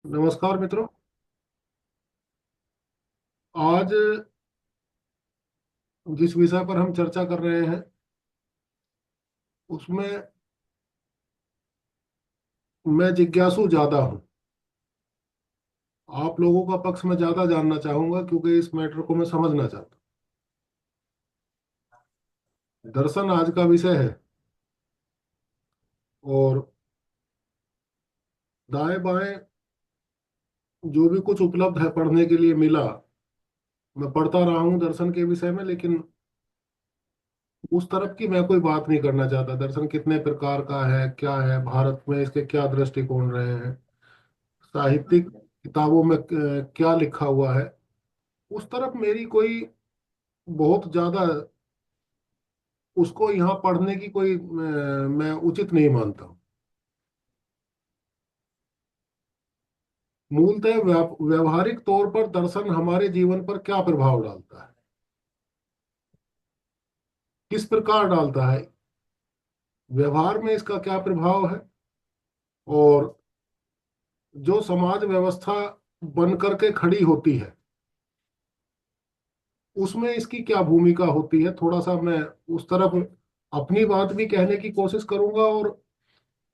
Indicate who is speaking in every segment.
Speaker 1: नमस्कार मित्रों। आज जिस विषय पर हम चर्चा कर रहे हैं उसमें मैं जिज्ञासु ज्यादा हूं। आप लोगों का पक्ष में ज्यादा जानना चाहूंगा क्योंकि इस मैटर को मैं समझना चाहता हूं। दर्शन आज का विषय है और दाएं बाएं जो भी कुछ उपलब्ध है पढ़ने के लिए मिला, मैं पढ़ता रहा हूं दर्शन के विषय में। लेकिन उस तरफ की मैं कोई बात नहीं करना चाहता। दर्शन कितने प्रकार का है, क्या है, भारत में इसके क्या दृष्टिकोण रहे हैं, साहित्यिक किताबों में क्या लिखा हुआ है, उस तरफ मेरी कोई बहुत ज्यादा उसको यहाँ पढ़ने की कोई मैं उचित नहीं मानता हूँ। मूलतः व्यवहारिक तौर पर दर्शन हमारे जीवन पर क्या प्रभाव डालता है, किस प्रकार डालता है, व्यवहार में इसका क्या प्रभाव है, और जो समाज व्यवस्था बन करके खड़ी होती है उसमें इसकी क्या भूमिका होती है। थोड़ा सा मैं उस तरफ अपनी बात भी कहने की कोशिश करूंगा और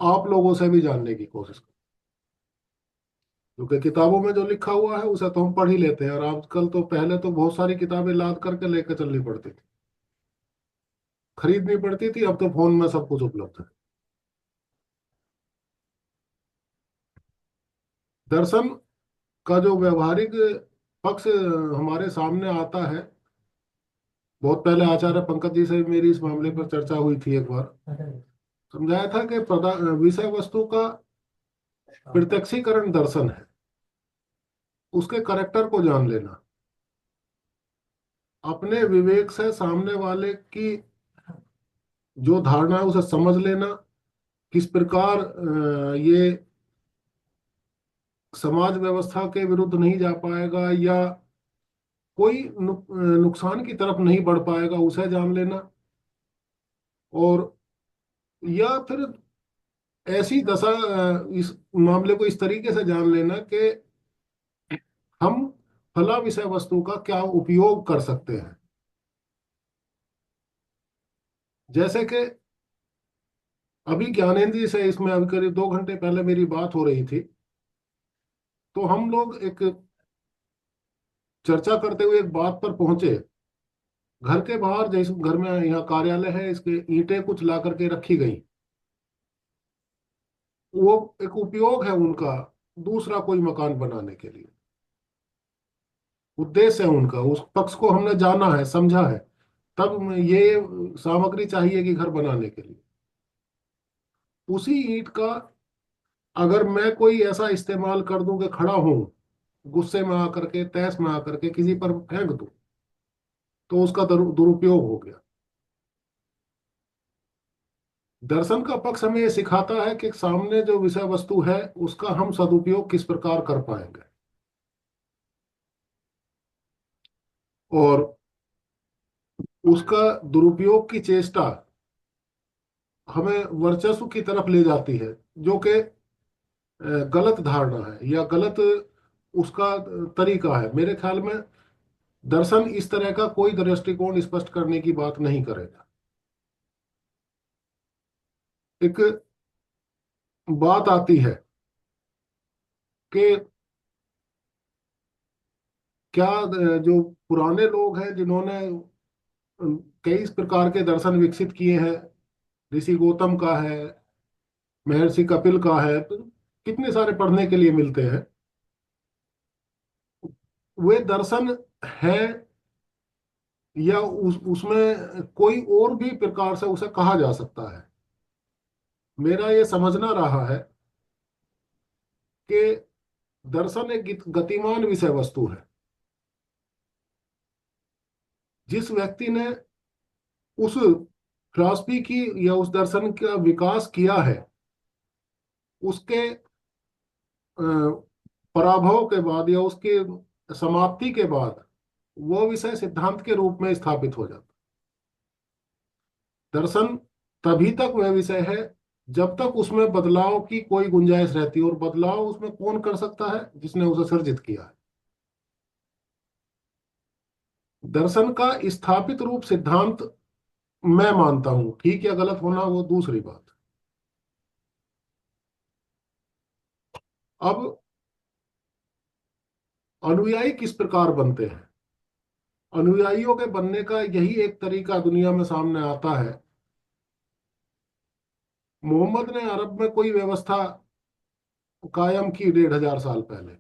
Speaker 1: आप लोगों से भी जानने की कोशिश करूंगा। क्योंकि किताबों में जो लिखा हुआ है उसे तो हम पढ़ ही लेते हैं, और आजकल तो, पहले तो बहुत सारी किताबें लाद करके लेकर चलनी पड़ती थी, खरीदनी पड़ती थी। अब तो फोन में सब कुछ उपलब्ध है। दर्शन का जो व्यवहारिक पक्ष हमारे सामने आता है, बहुत पहले आचार्य पंकज जी से मेरी इस मामले पर चर्चा हुई थी एक बार। समझाया था कि विषय वस्तु का प्रत्यक्षीकरण दर्शन है, उसके करेक्टर को जान लेना, अपने विवेक से सामने वाले की जो धारणा है उसे समझ लेना, किस प्रकार ये समाज व्यवस्था के विरुद्ध नहीं जा पाएगा या कोई नुकसान की तरफ नहीं बढ़ पाएगा, उसे जान लेना। और या फिर ऐसी दशा, इस मामले को इस तरीके से जान लेना कि हम फला विषय वस्तु का क्या उपयोग कर सकते हैं। जैसे कि अभी ज्ञानेंद्रिय से इसमें अभी करीब 2 घंटे पहले मेरी बात हो रही थी, तो हम लोग एक चर्चा करते हुए एक बात पर पहुंचे। घर के बाहर, जैसे घर में यहाँ कार्यालय है, इसके ईंटें कुछ ला करके रखी गई, वो एक उपयोग है उनका दूसरा कोई मकान बनाने के लिए, उद्देश्य है उनका। उस पक्ष को हमने जाना है, समझा है, तब ये सामग्री चाहिए कि घर बनाने के लिए। उसी ईंट का अगर मैं कोई ऐसा इस्तेमाल कर दूं कि खड़ा हूं, गुस्से में आकर के, तैस में आकर के किसी पर फेंक दूं, तो उसका दुरुपयोग हो गया। दर्शन का पक्ष हमें ये सिखाता है कि सामने जो विषय वस्तु है उसका हम सदुपयोग किस प्रकार कर पाएंगे, और उसका दुरुपयोग की चेष्टा हमें वर्चस्व की तरफ ले जाती है, जो कि गलत धारणा है या गलत उसका तरीका है। मेरे ख्याल में दर्शन इस तरह का कोई दृष्टिकोण स्पष्ट करने की बात नहीं करेगा। एक बात आती है कि क्या जो पुराने लोग हैं जिन्होंने कई इस प्रकार के दर्शन विकसित किए हैं, ऋषि गौतम का है, महर्षि कपिल का है, तो कितने सारे पढ़ने के लिए मिलते हैं। वे दर्शन है या उसमें कोई और भी प्रकार से उसे कहा जा सकता है। मेरा ये समझना रहा है कि दर्शन एक गतिमान विषय वस्तु है। जिस व्यक्ति ने उस फिलॉसफी की या उस दर्शन का विकास किया है, उसके अ, पराभव के बाद या उसके समाप्ति के बाद वो विषय सिद्धांत के रूप में स्थापित हो जाता। दर्शन तभी तक वह विषय है जब तक उसमें बदलाव की कोई गुंजाइश रहती है। और बदलाव उसमें कौन कर सकता है? जिसने उसे सर्जित किया है। दर्शन का स्थापित रूप सिद्धांत मैं मानता हूं, ठीक या गलत होना वो दूसरी बात। अब अनुयायी किस प्रकार बनते हैं? अनुयायियों के बनने का यही एक तरीका दुनिया में सामने आता है। मोहम्मद ने अरब में कोई व्यवस्था कायम की 1500 साल पहले।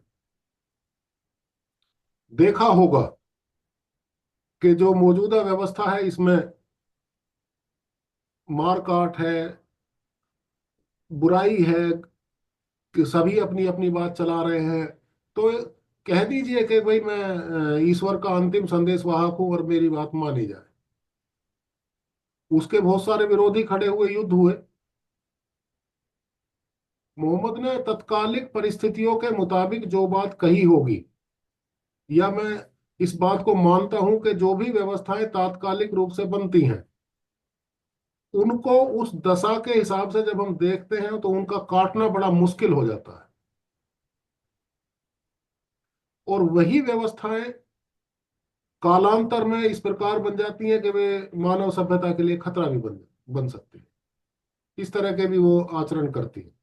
Speaker 1: देखा होगा कि जो मौजूदा व्यवस्था है इसमें मार काट है, बुराई है, कि सभी अपनी अपनी बात चला रहे हैं। तो कह दीजिए कि भाई मैं ईश्वर का अंतिम संदेश वाहक हूं और मेरी बात मानी जाए। उसके बहुत सारे विरोधी खड़े हुए, युद्ध हुए। मोहम्मद ने तत्कालिक परिस्थितियों के मुताबिक जो बात कही होगी, या मैं इस बात को मानता हूं कि जो भी व्यवस्थाएं तात्कालिक रूप से बनती हैं, उनको उस दशा के हिसाब से जब हम देखते हैं तो उनका काटना बड़ा मुश्किल हो जाता है। और वही व्यवस्थाएं कालांतर में इस प्रकार बन जाती हैं कि वे मानव सभ्यता के लिए खतरा भी बन सकती है। इस तरह के भी वो आचरण करती है।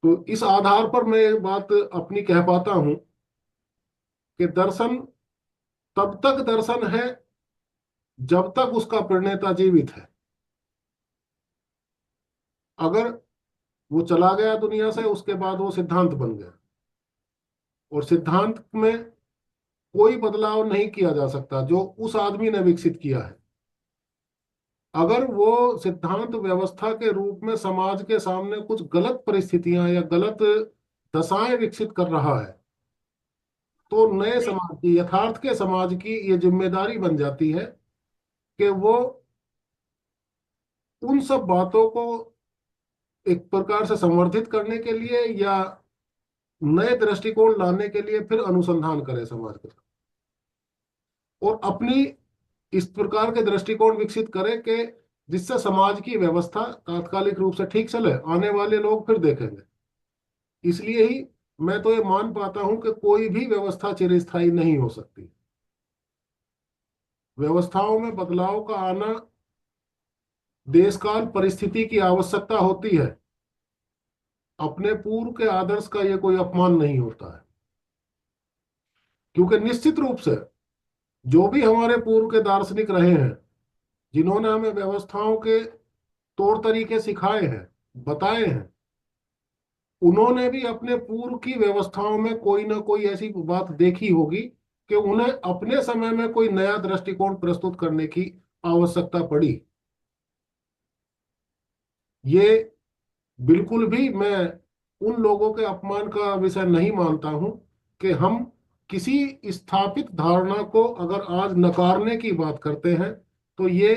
Speaker 1: तो इस आधार पर मैं एक बात अपनी कह पाता हूं कि दर्शन तब तक दर्शन है जब तक उसका प्रणेता जीवित है। अगर वो चला गया दुनिया से, उसके बाद वो सिद्धांत बन गया। और सिद्धांत में कोई बदलाव नहीं किया जा सकता जो उस आदमी ने विकसित किया है। अगर वो सिद्धांत व्यवस्था के रूप में समाज के सामने कुछ गलत परिस्थितियां या गलत दशाएं विकसित कर रहा है, तो नए समाज की, यथार्थ के समाज की ये जिम्मेदारी बन जाती है कि वो उन सब बातों को एक प्रकार से संवर्धित करने के लिए या नए दृष्टिकोण लाने के लिए फिर अनुसंधान करे समाज के साथ। और अपनी इस प्रकार के दृष्टिकोण विकसित करे कि जिससे समाज की व्यवस्था तात्कालिक रूप से ठीक चले, आने वाले लोग फिर देखेंगे। इसलिए ही मैं तो ये मान पाता हूं कि कोई भी व्यवस्था चिरस्थायी नहीं हो सकती। व्यवस्थाओं में बदलाव का आना देश काल परिस्थिति की आवश्यकता होती है। अपने पूर्व के आदर्श का ये कोई अपमान नहीं होता है। क्योंकि निश्चित रूप से जो भी हमारे पूर्व के दार्शनिक रहे हैं, जिन्होंने हमें व्यवस्थाओं के तौर तरीके सिखाए हैं, बताए हैं, उन्होंने भी अपने पूर्व की व्यवस्थाओं में कोई ना कोई ऐसी बात देखी होगी कि उन्हें अपने समय में कोई नया दृष्टिकोण प्रस्तुत करने की आवश्यकता पड़ी। ये बिल्कुल भी मैं उन लोगों के अपमान का विषय नहीं मानता हूं कि हम किसी स्थापित धारणा को अगर आज नकारने की बात करते हैं तो ये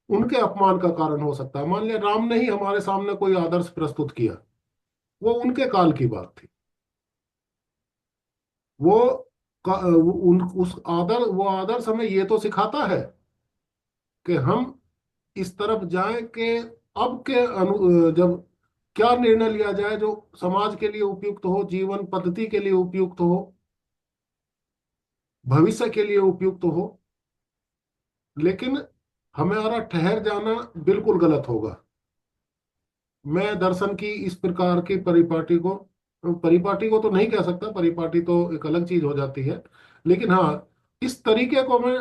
Speaker 1: उनके अपमान का कारण हो सकता है। मान लिया राम ने ही हमारे सामने कोई आदर्श प्रस्तुत किया, वो उनके काल की बात थी। वो वो आदर्श हमें ये तो सिखाता है कि हम इस तरफ जाएं कि अब के जब क्या निर्णय लिया जाए जो समाज के लिए उपयुक्त हो, जीवन पद्धति के लिए उपयुक्त हो, भविष्य के लिए उपयुक्त हो। लेकिन हमारा ठहर जाना बिल्कुल गलत होगा। मैं दर्शन की इस प्रकार की परिपाटी को तो नहीं कह सकता, परिपाटी तो एक अलग चीज हो जाती है। लेकिन हाँ, इस तरीके को मैं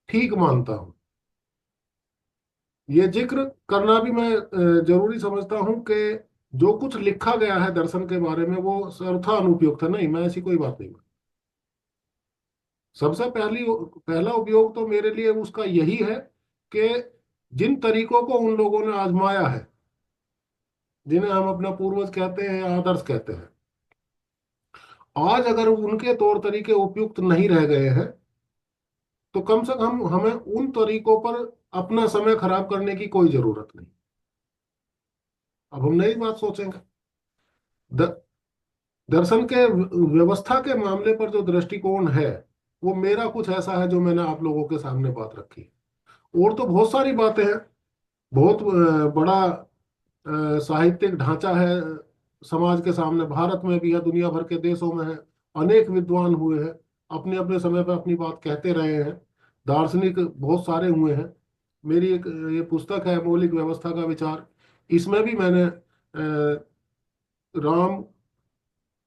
Speaker 1: ठीक मानता हूं। ये जिक्र करना भी मैं जरूरी समझता हूं कि जो कुछ लिखा गया है दर्शन के बारे में वो सर्वथा अनुपयुक्त है। नहीं, मैं ऐसी कोई बात नहीं। सबसे पहला उपयोग तो मेरे लिए उसका यही है कि जिन तरीकों को उन लोगों ने आजमाया है, जिन्हें हम अपना पूर्वज कहते हैं या आदर्श कहते हैं, आज अगर उनके तौर तरीके उपयुक्त नहीं रह गए हैं तो कम से कम हमें उन तरीकों पर अपना समय खराब करने की कोई जरूरत नहीं। अब हम नई बात सोचेंगे। द, दर्शन के व्यवस्था के मामले पर जो दृष्टिकोण है वो मेरा कुछ ऐसा है जो मैंने आप लोगों के सामने बात रखी। और तो बहुत सारी बातें हैं। बहुत बड़ा साहित्यिक ढांचा है समाज के सामने, भारत में भी है, दुनिया भर के देशों में है। अनेक विद्वान हुए हैं, अपने अपने समय पर अपनी बात कहते रहे हैं। दार्शनिक बहुत सारे हुए हैं। मेरी एक ये पुस्तक है, मौलिक व्यवस्था का विचार। इसमें भी मैंने राम,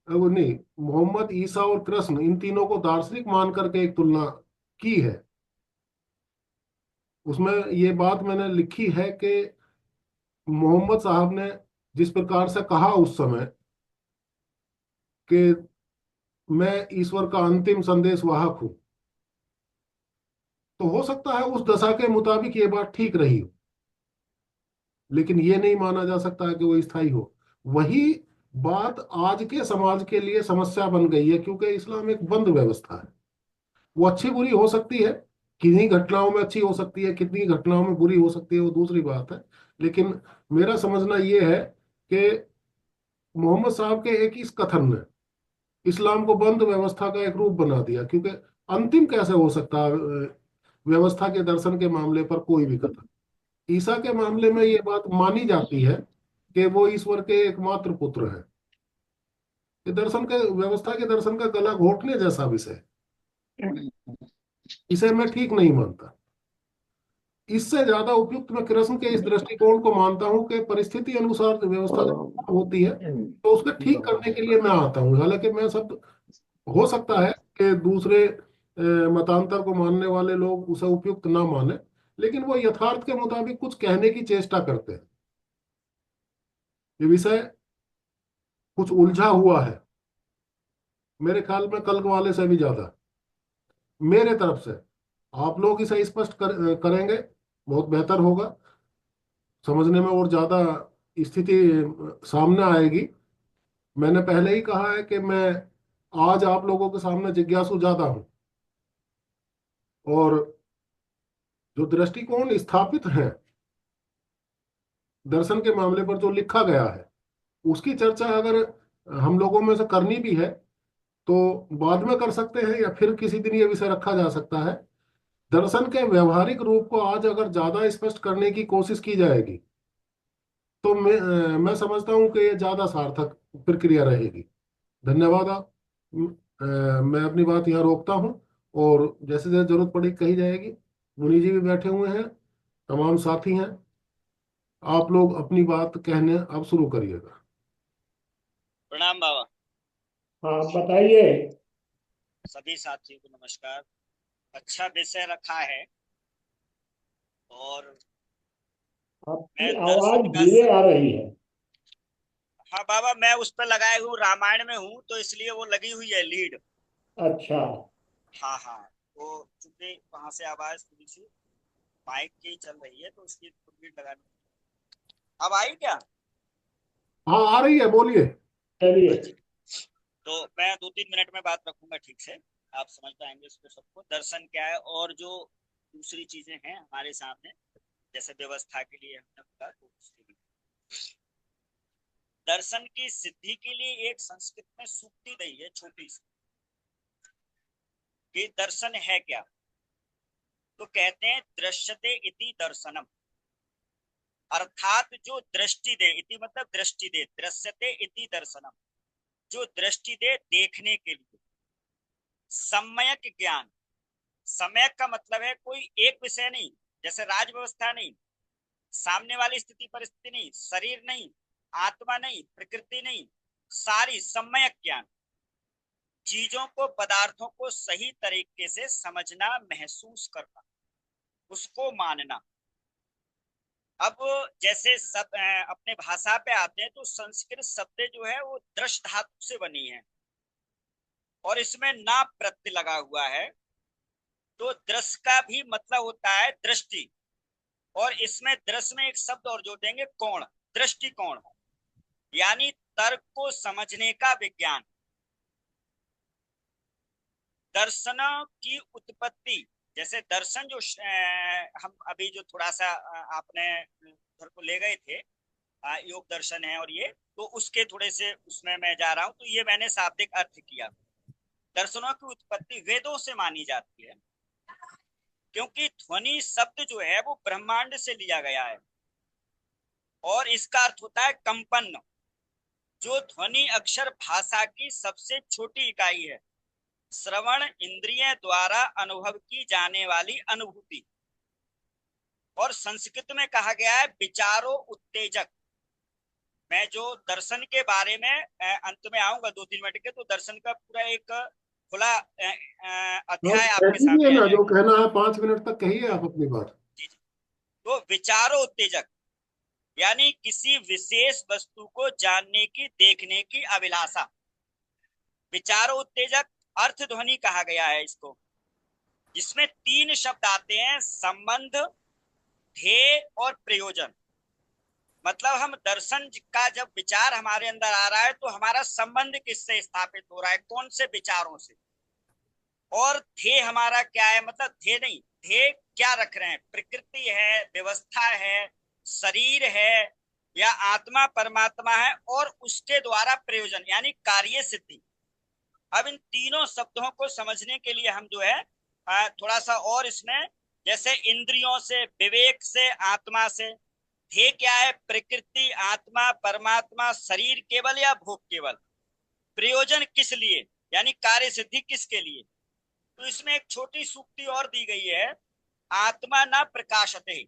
Speaker 1: वो नहीं, मोहम्मद, ईसा और कृष्ण, इन तीनों को दार्शनिक मान करके एक तुलना की है। उसमें ये बात मैंने लिखी है कि मोहम्मद साहब ने जिस प्रकार से कहा उस समय कि मैं ईश्वर का अंतिम संदेश वाहक हूं, तो हो सकता है उस दशा के मुताबिक ये बात ठीक रही हो, लेकिन ये नहीं माना जा सकता है कि वो स्थायी हो। वही बात आज के समाज के लिए समस्या बन गई है, क्योंकि इस्लाम एक बंद व्यवस्था है। वो अच्छी बुरी हो सकती है, किन्हीं घटनाओं में अच्छी हो सकती है, कितनी घटनाओं में बुरी हो सकती है, वो दूसरी बात है। लेकिन मेरा समझना ये है कि मोहम्मद साहब के एक इस कथन ने इस्लाम को बंद व्यवस्था का एक रूप बना दिया, क्योंकि अंतिम कैसे हो सकता है व्यवस्था के दर्शन के मामले पर कोई भी कथन। ईसा के मामले में ये बात मानी जाती है कि वो ईश्वर के एकमात्र पुत्र है। ये दर्शन के व्यवस्था के दर्शन का गला घोटने जैसा विषय है। इसे मैं ठीक नहीं मानता। इससे ज्यादा उपयुक्त मैं कृष्ण के इस दृष्टिकोण को मानता हूं कि परिस्थिति अनुसार व्यवस्था जब होती है तो उसको ठीक करने के लिए मैं आता हूँ। हालांकि मैं सब, हो सकता है कि दूसरे मतांतर को मानने वाले लोग उसे उपयुक्त ना माने, लेकिन वो यथार्थ के मुताबिक कुछ कहने की चेष्टा करते हैं। ये विषय कुछ उलझा हुआ है, मेरे ख्याल में कल वाले से भी ज्यादा। मेरे तरफ से आप लोग इसे स्पष्ट करेंगे, बहुत बेहतर होगा, समझने में और ज्यादा स्थिति सामने आएगी। मैंने पहले ही कहा है कि मैं आज आप लोगों के सामने जिज्ञासु ज्यादा हूं, और जो दृष्टिकोण स्थापित हैं दर्शन के मामले पर, जो लिखा गया है, उसकी चर्चा अगर हम लोगों में से करनी भी है तो बाद में कर सकते हैं, या फिर किसी दिन ये विषय रखा जा सकता है। दर्शन के व्यवहारिक रूप को आज अगर ज्यादा स्पष्ट करने की कोशिश की जाएगी तो मैं समझता हूं कि ये ज्यादा सार्थक प्रक्रिया रहेगी। धन्यवाद। आप मैं अपनी बात यहाँ रोकता हूँ, और जैसे जैसे जरूरत पड़ी कही जाएगी। मुनि जी भी बैठे हुए हैं, तमाम साथी हैं। आप लोग अपनी बात कहने अब शुरू करिएगा।
Speaker 2: प्रणाम बाबा।
Speaker 3: हाँ बताइए।
Speaker 2: सभी साथियों को नमस्कार। अच्छा विषय रखा है, और
Speaker 3: आपकी
Speaker 2: मैं
Speaker 3: आवाज
Speaker 2: दर्शन का
Speaker 3: धीरे आ रही है।
Speaker 2: हाँ बाबा, मैं उस पर लगाए हूँ, रामायण में हूँ तो इसलिए वो लगी हुई है लीड।
Speaker 3: अच्छा।
Speaker 2: हाँ हाँ, वो चूंकि वहां से आवाज थोड़ी सी माइक की चल रही है तो उसकी लीड लगानी। अब आई क्या?
Speaker 1: हाँ, आ रही है, बोलिए।
Speaker 3: चलिए।
Speaker 2: हाँ जी। तो मैं 2-3 मिनट में बात रखूंगा, ठीक से आप समझ पाएंगे उसको, सबको दर्शन क्या है और जो दूसरी चीजें हैं हमारे सामने, जैसे व्यवस्था के लिए हमने कहा, तो उसके लिए दर्शन की सिद्धि के लिए एक संस्कृत में सूक्ति दी है छोटी सी, कि दर्शन है क्या। तो कहते हैं दृश्यते इति दर्शनम, अर्थात जो दृष्टि दे, इति मतलब दृष्टि दे, दृश्यते इति दर्शनम, जो दृष्टि दे देखने के लिए। सम्यक ज्ञान, सम्यक का मतलब है कोई एक विषय नहीं, जैसे राज व्यवस्था नहीं, सामने वाली स्थिति परिस्थिति नहीं, शरीर नहीं, आत्मा नहीं, प्रकृति नहीं, सारी सम्यक ज्ञान, चीजों को पदार्थों को सही तरीके से समझना, महसूस करना, उसको मानना। अब जैसे सब अपने भाषा पे आते हैं तो संस्कृत शब्द जो है वो दृष्ट धातु से बनी है, और इसमें ना प्रत्यय लगा हुआ है। तो दृश्य का भी मतलब होता है दृष्टि, और इसमें दृश्य में एक शब्द और जोड़ देंगे, कोण, दृष्टिकोण, यानी तर्क को समझने का विज्ञान। दर्शन की उत्पत्ति, जैसे दर्शन जो हम अभी जो थोड़ा सा आपने उधर को ले गए थे, योग दर्शन है और ये, तो उसके थोड़े से उसमें मैं जा रहा हूं, तो ये मैंने शाब्दिक अर्थ किया। दर्शनों की उत्पत्ति वेदों से मानी जाती है, क्योंकि ध्वनि शब्द जो है वो ब्रह्मांड से लिया गया है। और इसका अर्थ होता है कंपन, जो ध्वनि अक्षर भाषा की सबसे छोटी इकाई है, श्रवण इंद्रिय द्वारा अनुभव की जाने वाली अनुभूति। और संस्कृत में कहा गया है विचारो उत्तेजक। मैं जो दर्शन के बारे में अंत में आऊंगा 2-3 मिनट के, तो दर्शन का पूरा एक खुला
Speaker 1: आप
Speaker 2: अध्याय आपके
Speaker 1: कहिए
Speaker 2: सामने आ
Speaker 1: ना, जो
Speaker 2: जाएगा।
Speaker 1: कहना है 5 मिनट तक कहिए आप अपनी बात।
Speaker 2: जी जी। तो विचारो उत्तेजक यानी किसी विशेष वस्तु को जानने की, देखने की अभिलाषा, विचारो उत्तेजक। अर्थ ध्वनि कहा गया है इसको, जिसमें 3 शब्द आते हैं, संबंध, ध्येय और प्रयोजन। मतलब हम दर्शन का जब विचार हमारे अंदर आ रहा है तो हमारा संबंध किससे स्थापित हो रहा है, कौन से विचारों से। और ध्येय हमारा क्या है, मतलब ध्येय नहीं, ध्येय क्या रख रहे हैं, प्रकृति है, व्यवस्था है, शरीर है, या आत्मा परमात्मा है, और उसके द्वारा प्रयोजन यानी कार्य सिद्धि। अब इन तीनों शब्दों को समझने के लिए हम जो है थोड़ा सा और इसमें, जैसे इंद्रियों से, विवेक से, आत्मा से। ध्येय क्या है, प्रकृति, आत्मा, परमात्मा, शरीर केवल या भोग केवल। प्रयोजन किस लिए, यानी कार्य सिद्धि किसके लिए। तो इसमें एक छोटी सूक्ति और दी गई है, आत्मा ना प्रकाशते,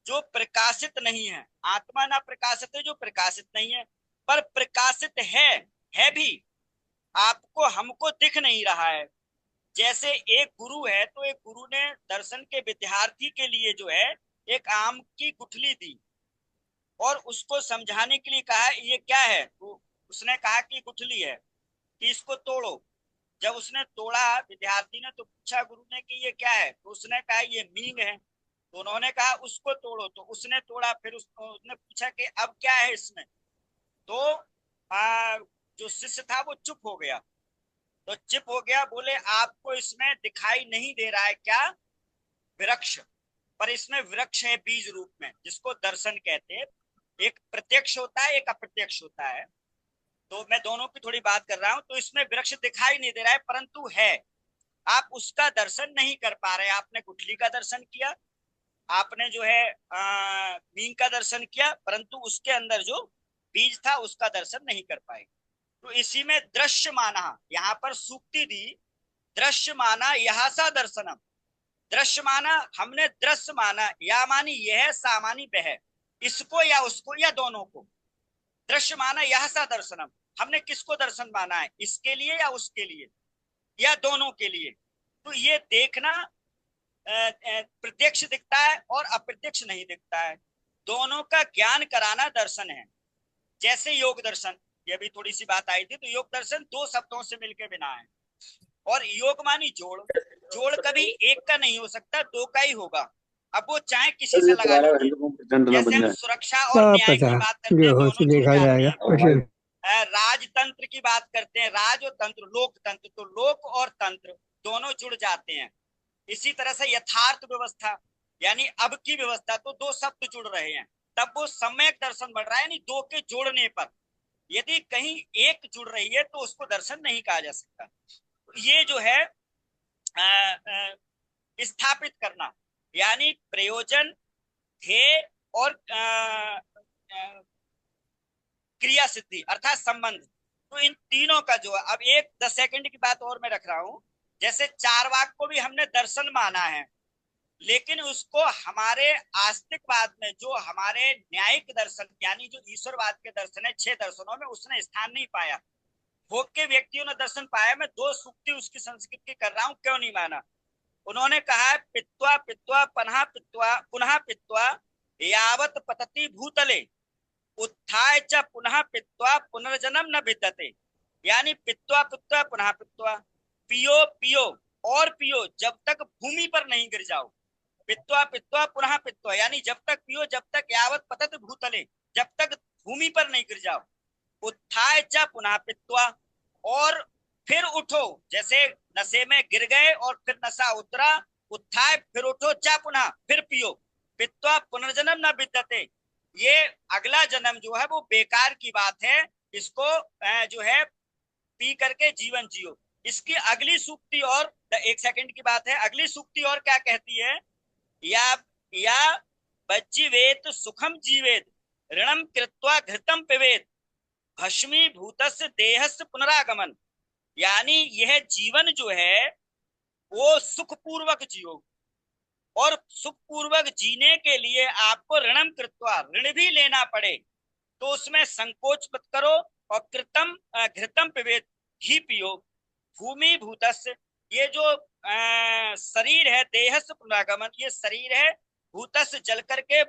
Speaker 2: जो प्रकाशित नहीं है। आत्मा ना प्रकाशते, जो प्रकाशित नहीं है, पर प्रकाशित है भी, आपको हमको दिख नहीं रहा है। जैसे एक गुरु है, तो एक गुरु ने दर्शन के विद्यार्थी के लिए जो है एक आम की गुठली दी और उसको समझाने के लिए कहा ये क्या है, तो उसने कहा कि गुठली है, कि इसको तोड़ो। जब उसने तोड़ा, विद्यार्थी ने तो पूछा गुरु ने कि ये क्या है, तो उसने कहा ये मींग है। तो उन्होंने कहा उसको तोड़ो, तो उसने तोड़ा। फिर उसने पूछा कि अब क्या है इसमें, तो जो शिष्य था वो चुप हो गया। तो चुप हो गया, बोले आपको इसमें दिखाई नहीं दे रहा है क्या, वृक्ष, पर इसमें वृक्ष है बीज रूप में, जिसको दर्शन कहते हैं। एक प्रत्यक्ष होता है, एक अप्रत्यक्ष होता है। तो मैं दोनों की थोड़ी बात कर रहा हूं। तो इसमें वृक्ष दिखाई नहीं दे रहा है, परंतु है, आप उसका दर्शन नहीं कर पा रहे। आपने गुठली का दर्शन किया, आपने जो है मीन का दर्शन किया, परंतु उसके अंदर जो बीज था उसका दर्शन नहीं कर पाए। तो इसी में दृश्य माना, यहाँ पर सूक्ति दी, दृश्य माना यह सा दर्शनम। दृश्य माना, हमने दृश्य माना, या मानी यह, सा मानी वह, इसको या उसको या दोनों को। दृश्य माना यह सा दर्शनम, हमने किसको दर्शन माना है, इसके लिए या उसके लिए या दोनों के लिए। तो ये देखना प्रत्यक्ष दिखता है और अप्रत्यक्ष नहीं दिखता है, दोनों का ज्ञान कराना दर्शन है। जैसे योग दर्शन, ये भी थोड़ी सी बात आई थी, तो योग दर्शन 2 शब्दों से मिलकर बना है। और योग मानी जोड़, जोड़ कभी एक का नहीं हो सकता, 2 का ही होगा। अब वो चाहे किसी से लगा लीजिए। जैसे हम सुरक्षा और न्याय की
Speaker 4: पता
Speaker 2: बात करते हैं,
Speaker 4: जो हो
Speaker 2: दोनों
Speaker 4: सो
Speaker 2: जुड़
Speaker 4: देखा
Speaker 2: जाते
Speaker 4: जाएगा
Speaker 2: हैं।
Speaker 4: वैसे।
Speaker 2: राजतंत्र की बात करते हैं, राज और तंत्र, लोकतंत्र, तो लोक और तंत्र दोनों जुड़ जाते हैं। इसी तरह से यथार्थ व्यवस्था यानी अब की व्यवस्था, तो 2 शब्द जुड़ रहे हैं, तब वो सम्यक दर्शन बढ़ रहा है, यानी 2 के जोड़ने पर। यदि कहीं एक जुड़ रही है तो उसको दर्शन नहीं कहा जा सकता। ये जो है स्थापित करना, यानी प्रयोजन, ध्येय और क्रिया सिद्धि अर्थात संबंध। तो इन तीनों का जो है, अब एक 10 सेकंड की बात और मैं रख रहा हूं। जैसे चारवाक को भी हमने दर्शन माना है, लेकिन उसको हमारे आस्तिकवाद में, जो हमारे न्यायिक दर्शन यानी जो ईश्वरवाद के दर्शन है, 6 दर्शनों में, उसने स्थान नहीं पाया। भोग के व्यक्तियों ने दर्शन पाया। मैं 2 सूक्ति उसकी संस्कृत की कर रहा हूं, क्यों नहीं माना। उन्होंने कहा है पित्वा पित्वा पुनः पित्वा यावत पतति भूतले उत्थाय च पुनः पित्वा पुनर्जन्म न विद्यते। यानी पित्वा पित्वा पुनः पित्वा, पियो पियो और पियो जब तक भूमि पर नहीं गिर जाओ। पित्वा पित्वा पुनः पित्वा यानी जब तक पियो, जब तक यावत पतत भूतले, जब तक भूमि पर नहीं गिर जाओ। उत्थाय च पुनः पित्वा, और फिर उठो, जैसे नशे में गिर गए और फिर नशा उतरा, उत्थाय फिर उठो, चा पुनः फिर पियो, पित्वा पुनर्जन्म न विद्यते। ये अगला जन्म जो है वो बेकार की बात है, इसको जो है पी करके जीवन जियो। इसकी अगली सूक्ति और 1 सेकंड की बात है, अगली सूक्ति और क्या कहती है, या बज्जीवेत सुखम जीवेत ऋणम कृत्वा घृतम पिबेत भस्मीभूतस्य देहस्य पुनरागमन। यानी यह जीवन जो है वो सुखपूर्वक जियो, और सुखपूर्वक जीने के लिए आपको ऋणम कृत्वा ऋण भी लेना पड़े तो उसमें संकोच मत करो, और कृतम घृतम पिबेत घी पियो। भूमि भूतस्य, ये जो शरीर है, देहस्य पुनरागमन, ये शरीर है, भूतस्य जल करके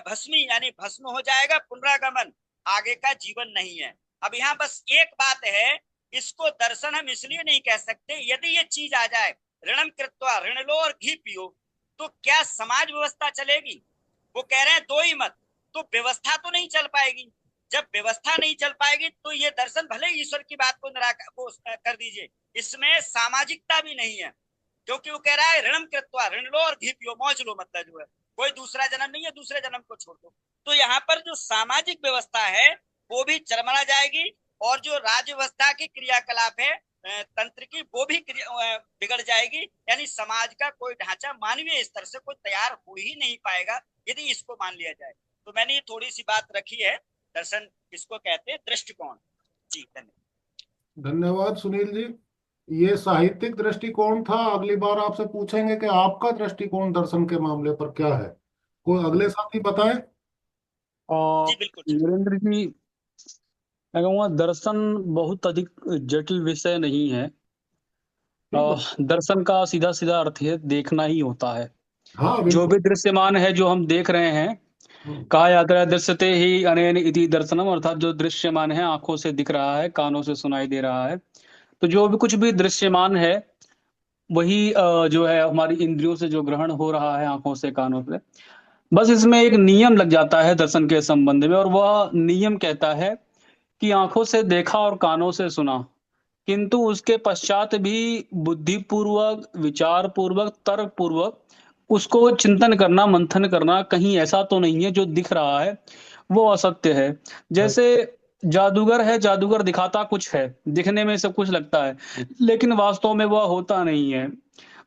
Speaker 2: भस्मी यानी भस्म हो जाएगा, पुनरागमन आगे का जीवन नहीं है। अब यहाँ बस एक बात है, इसको दर्शन हम इसलिए नहीं कह सकते, यदि ये चीज आ जाए ऋणम कृत्वा ऋण लो और घी पियो, तो क्या समाज व्यवस्था चलेगी? वो कह रहे हैं दो ही मत, तो व्यवस्था तो नहीं चल पाएगी। जब व्यवस्था नहीं चल पाएगी तो ये दर्शन भले ईश्वर की बात को निराकार कर दीजिए, इसमें सामाजिकता भी नहीं है, क्योंकि वो कह रहा है ऋणम कृत्वा ऋण लो और घी पियो, मौज लो, मतलब जो है कोई दूसरा जन्म नहीं है, दूसरे जन्म को छोड़ दो। तो यहाँ पर जो सामाजिक व्यवस्था है वो भी चरमरा जाएगी, और जो राज्य व्यवस्था की क्रियाकलाप है तंत्र की, वो भी बिगड़ जाएगी। यानी समाज का कोई ढांचा मानवीय स्तर से कोई तैयार हो ही नहीं पाएगा यदि इसको मान लिया जाए। तो मैंने ये थोड़ी सी बात रखी है, दर्शन किसको कहते हैं, दृष्टिकोण। जी धन्यवाद।
Speaker 1: धन्यवाद सुनील जी। ये साहित्यिक दृष्टिकोण था। अगली बार आपसे पूछेंगे कि आपका दृष्टिकोण दर्शन के मामले पर क्या है। कोई अगले साथी बताए।
Speaker 2: जी बिल्कुल ठीक।
Speaker 4: वीरेंद्र जी, मैं कहूँगा दर्शन बहुत अधिक जटिल विषय नहीं है।
Speaker 1: ठीक है।
Speaker 4: दर्शन का सीधा सीधा अर्थ है देखना ही होता है।
Speaker 1: हाँ
Speaker 4: जो
Speaker 1: बिल्कुल।
Speaker 4: भी दृश्यमान है, जो हम देख रहे हैं,
Speaker 1: हम्म,
Speaker 4: कहा जाता है दृश्यते ही अनेन इति दर्शनम, अर्थात जो दृश्यमान है आंखों से दिख रहा है, कानों से सुनाई दे रहा है। तो जो भी कुछ भी दृश्यमान है वही जो है हमारी इंद्रियों से जो ग्रहण हो रहा है, आंखों से कानों से। बस इसमें एक नियम लग जाता है दर्शन के संबंध में, और वह नियम कहता है कि आंखों से देखा और कानों से सुना, किंतु उसके पश्चात भी बुद्धिपूर्वक, विचार पूर्वक, तर्क पूर्वक उसको चिंतन करना, मंथन करना, कहीं ऐसा तो नहीं है जो दिख रहा है वो असत्य है।
Speaker 1: हाँ,
Speaker 4: जैसे जादूगर है, जादूगर दिखाता कुछ है, दिखने में सब कुछ लगता है, लेकिन वास्तव में वह होता नहीं है।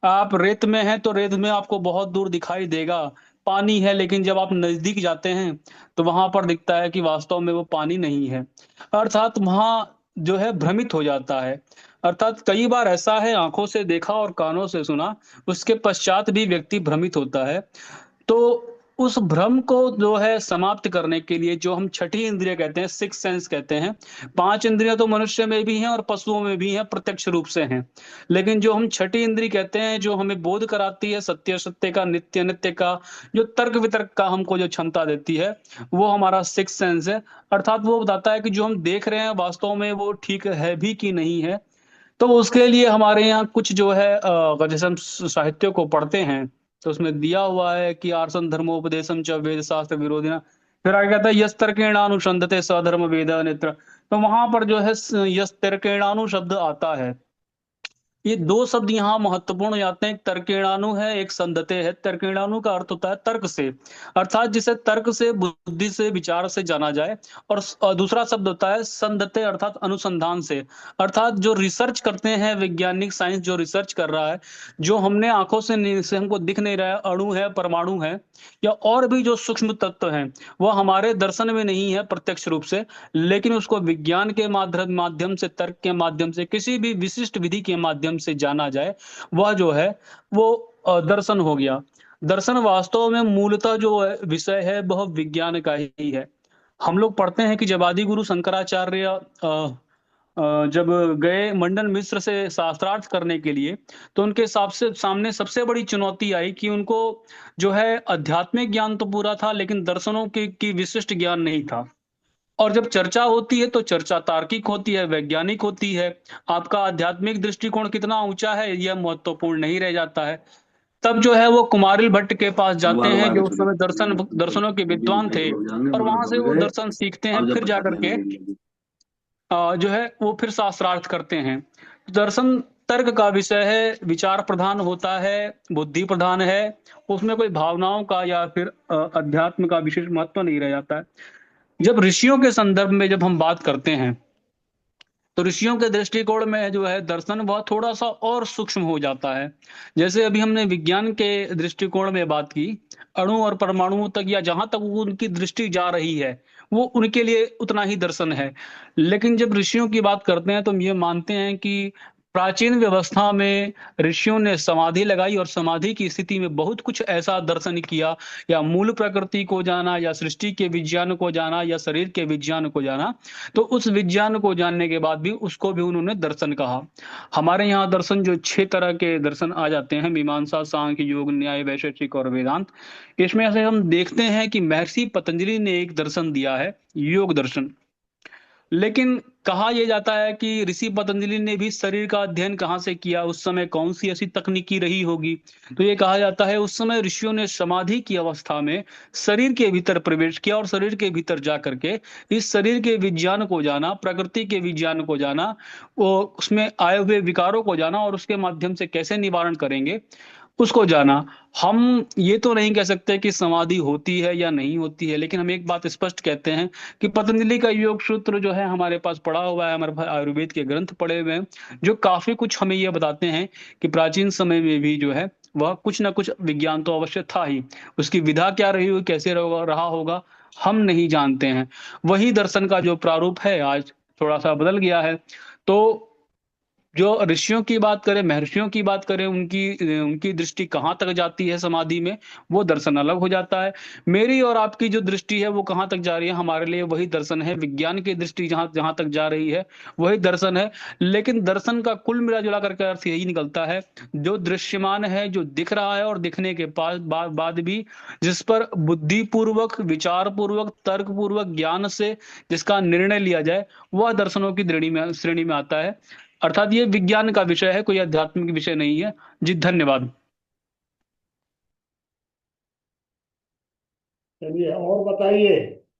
Speaker 4: आप रेत में हैं तो रेत में आपको बहुत दूर दिखाई देगा पानी है, लेकिन जब आप नजदीक जाते हैं तो वहां पर दिखता है कि वास्तव में वो पानी नहीं है। अर्थात वहां जो है भ्रमित हो जाता है। अर्थात कई बार ऐसा है, आंखों से देखा और कानों से सुना, उसके पश्चात भी व्यक्ति भ्रमित होता है। तो उस भ्रम को जो है समाप्त करने के लिए, जो हम छठी इंद्रिय कहते हैं, सिक्स सेंस कहते हैं, पांच इंद्रियां तो मनुष्य में भी हैं और पशुओं में भी हैं, प्रत्यक्ष रूप से हैं, लेकिन जो हम छठी इंद्रिय कहते हैं, जो हमें बोध कराती है सत्य सत्य का, नित्य नित्य का, जो तर्क वितर्क का हमको जो क्षमता देती है, वो हमारा सिक्स सेंस है। अर्थात वो बताता है कि जो हम देख रहे हैं वास्तव में वो ठीक है भी कि नहीं है। तो उसके लिए हमारे यहाँ कुछ जो है जैसे हम साहित्य को पढ़ते हैं तो उसमें दिया हुआ है कि आर्सन धर्मोपदेशम च वेद शास्त्र विरोधिना। फिर आगे कहता है यस तर्केणानुसंधते सधर्म वेद नेत्र। तो वहां पर जो है यस तर्केणानु शब्द आता है। ये दो शब्द यहाँ महत्वपूर्ण हो जाते हैं, एक तर्केणानु है, एक संदते है। तर्केणानु का अर्थ होता है तर्क से, अर्थात जिसे तर्क से, बुद्धि से, विचार से जाना जाए, और दूसरा शब्द होता है संदते, अर्थात अनुसंधान से, अर्थात जो रिसर्च करते हैं, वैज्ञानिक साइंस जो रिसर्च कर रहा है, जो हमने आंखों से हमको दिख नहीं रहा है, अणु है, परमाणु है, या और भी जो सूक्ष्म तत्व हैं, वह हमारे दर्शन में नहीं है प्रत्यक्ष रूप से, लेकिन उसको विज्ञान के माध्यम से, तर्क के माध्यम से, किसी भी विशिष्ट विधि के माध्यम से जाना जाए, वह जो है वो दर्शन हो गया। दर्शन वास्तव में मूलतः जो विषय है वह विज्ञान का ही है। हम लोग पढ़ते हैं कि जब आदि गुरु शंकराचार्य जब गए मंडन मिश्र से शास्त्रार्थ करने के लिए, तो उनके सामने सबसे बड़ी चुनौती आई कि उनको जो है आध्यात्मिक ज्ञान तो पूरा था, लेकिन दर्शनों की विशिष्ट ज्ञान नहीं था। और जब चर्चा होती है तो चर्चा तार्किक होती है, वैज्ञानिक होती है। आपका आध्यात्मिक दृष्टिकोण कितना ऊंचा है यह महत्वपूर्ण नहीं रह जाता है। तब जो है वो कुमारिल भट्ट के पास जाते
Speaker 5: दोबारा
Speaker 4: हैं,
Speaker 5: लगा के
Speaker 4: जो उस
Speaker 5: चलो।
Speaker 4: समय दर्शनों के विद्वान थे, और वहां से वो दर्शन सीखते हैं,
Speaker 5: अब जब
Speaker 4: फिर
Speaker 5: तक
Speaker 4: जाकर
Speaker 5: पता
Speaker 4: के
Speaker 5: नहीं।
Speaker 4: जो है वो फिर शास्त्रार्थ करते हैं। दर्शन तर्क का विषय है, विचार प्रधान होता है, बुद्धि प्रधान है, उसमें कोई भावनाओं का या फिर अध्यात्म का विशेष महत्व नहीं रह जाता है। जब ऋषियों के संदर्भ में जब हम बात करते हैं तो ऋषियों के दृष्टिकोण में जो है दर्शन वह थोड़ा सा और सूक्ष्म हो जाता है। जैसे अभी हमने विज्ञान के दृष्टिकोण में बात की, अणु और परमाणुओं तक या जहां तक उनकी दृष्टि जा रही है वो उनके लिए उतना ही दर्शन है। लेकिन जब ऋषियों की बात करते हैं तो हम ये मानते हैं कि प्राचीन व्यवस्था में ऋषियों ने समाधि लगाई और समाधि की स्थिति में बहुत कुछ ऐसा दर्शन किया, या मूल प्रकृति को जाना, या सृष्टि के विज्ञान को जाना, या शरीर के विज्ञान को जाना। तो उस विज्ञान को जानने के बाद भी उसको भी उन्होंने दर्शन कहा। हमारे यहाँ दर्शन जो 6 तरह के दर्शन आ जाते हैं, मीमांसा, सांख्य, योग, न्याय, वैशेषिक और वेदांत। इसमें से हम देखते हैं कि महर्षि पतंजलि ने एक दर्शन दिया है, योग दर्शन। लेकिन कहा यह जाता है कि ऋषि पतंजलि ने भी शरीर का अध्ययन कहाँ से किया, उस समय कौन सी ऐसी तकनीकी रही होगी। तो ये कहा जाता है उस समय ऋषियों ने समाधि की अवस्था में शरीर के भीतर प्रवेश किया और शरीर के भीतर जा करके इस शरीर के विज्ञान को जाना, प्रकृति के विज्ञान को जाना, वो उसमें आए हुए विकारों को जाना और उसके माध्यम से कैसे निवारण करेंगे उसको जाना। हम ये तो नहीं कह सकते कि समाधि होती है या नहीं होती है, लेकिन हम एक बात स्पष्ट कहते हैं कि पतंजलि का योग सूत्र जो है हमारे पास पड़ा हुआ है, हमारे पास आयुर्वेद के ग्रंथ पड़े हुए हैं जो काफी कुछ हमें ये बताते हैं कि प्राचीन समय में भी जो है वह कुछ ना कुछ विज्ञान तो अवश्य था ही। उसकी विधा क्या रही होगी, कैसे रहा होगा, हम नहीं जानते हैं। वही दर्शन का जो प्रारूप है आज थोड़ा सा बदल गया है। तो जो ऋषियों की बात करें, महर्षियों की बात करें, उनकी उनकी दृष्टि कहाँ तक जाती है समाधि में, वो दर्शन अलग हो जाता है। मेरी और आपकी जो दृष्टि है वो कहाँ तक जा रही है, हमारे लिए वही दर्शन है। विज्ञान की दृष्टि जहाँ जहाँ तक जा रही है वही दर्शन है। लेकिन दर्शन का कुल मिला जुला करके अर्थ यही निकलता है, जो दृश्यमान है, जो दिख रहा है और दिखने के बाद भी जिस पर बुद्धिपूर्वक, विचार पूर्वक, तर्क पूर्वक, ज्ञान से जिसका निर्णय लिया जाए, वह दर्शनों की श्रेणी में आता है। अर्थात ये विज्ञान का विषय है, कोई आध्यात्मिक विषय नहीं है। जी धन्यवाद।
Speaker 3: चलिए और बताइए।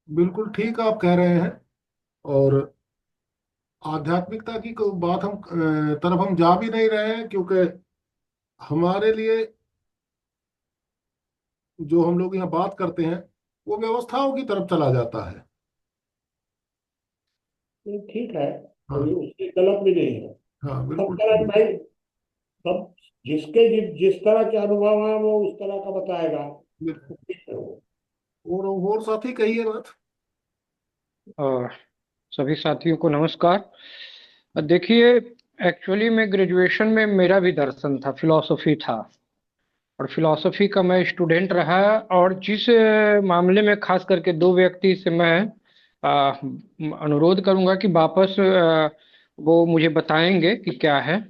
Speaker 1: बिल्कुल ठीक आप कह रहे हैं। और आध्यात्मिकता की कोई बात हम तरफ हम जा भी नहीं रहे हैं, क्योंकि हमारे लिए जो हम लोग यहाँ बात करते हैं वो व्यवस्थाओं की तरफ चला जाता है।
Speaker 3: ये ठीक है, कोई
Speaker 1: हाँ।
Speaker 3: उसकी गलत भी नहीं है।
Speaker 1: हाँ
Speaker 3: सब
Speaker 1: बिल्कुल
Speaker 3: तरह
Speaker 1: ठीक।
Speaker 3: के भाई, सब जिसके जिस तरह के अनुभव है वो उस तरह का बताएगा।
Speaker 1: बिल्कुल।
Speaker 3: ठीक है वो।
Speaker 1: और साथी कहिए बात।
Speaker 5: अ, सभी साथियों को नमस्कार। देखिए, एक्चुअली में ग्रेजुएशन में मेरा भी दर्शन था, फिलॉसफी था, और फिलॉसफी का मैं स्टूडेंट रहा। और जिस मामले में खास करके दो व्यक्ति से मैं अनुरोध करूंगा कि वापस वो मुझे बताएंगे कि क्या है।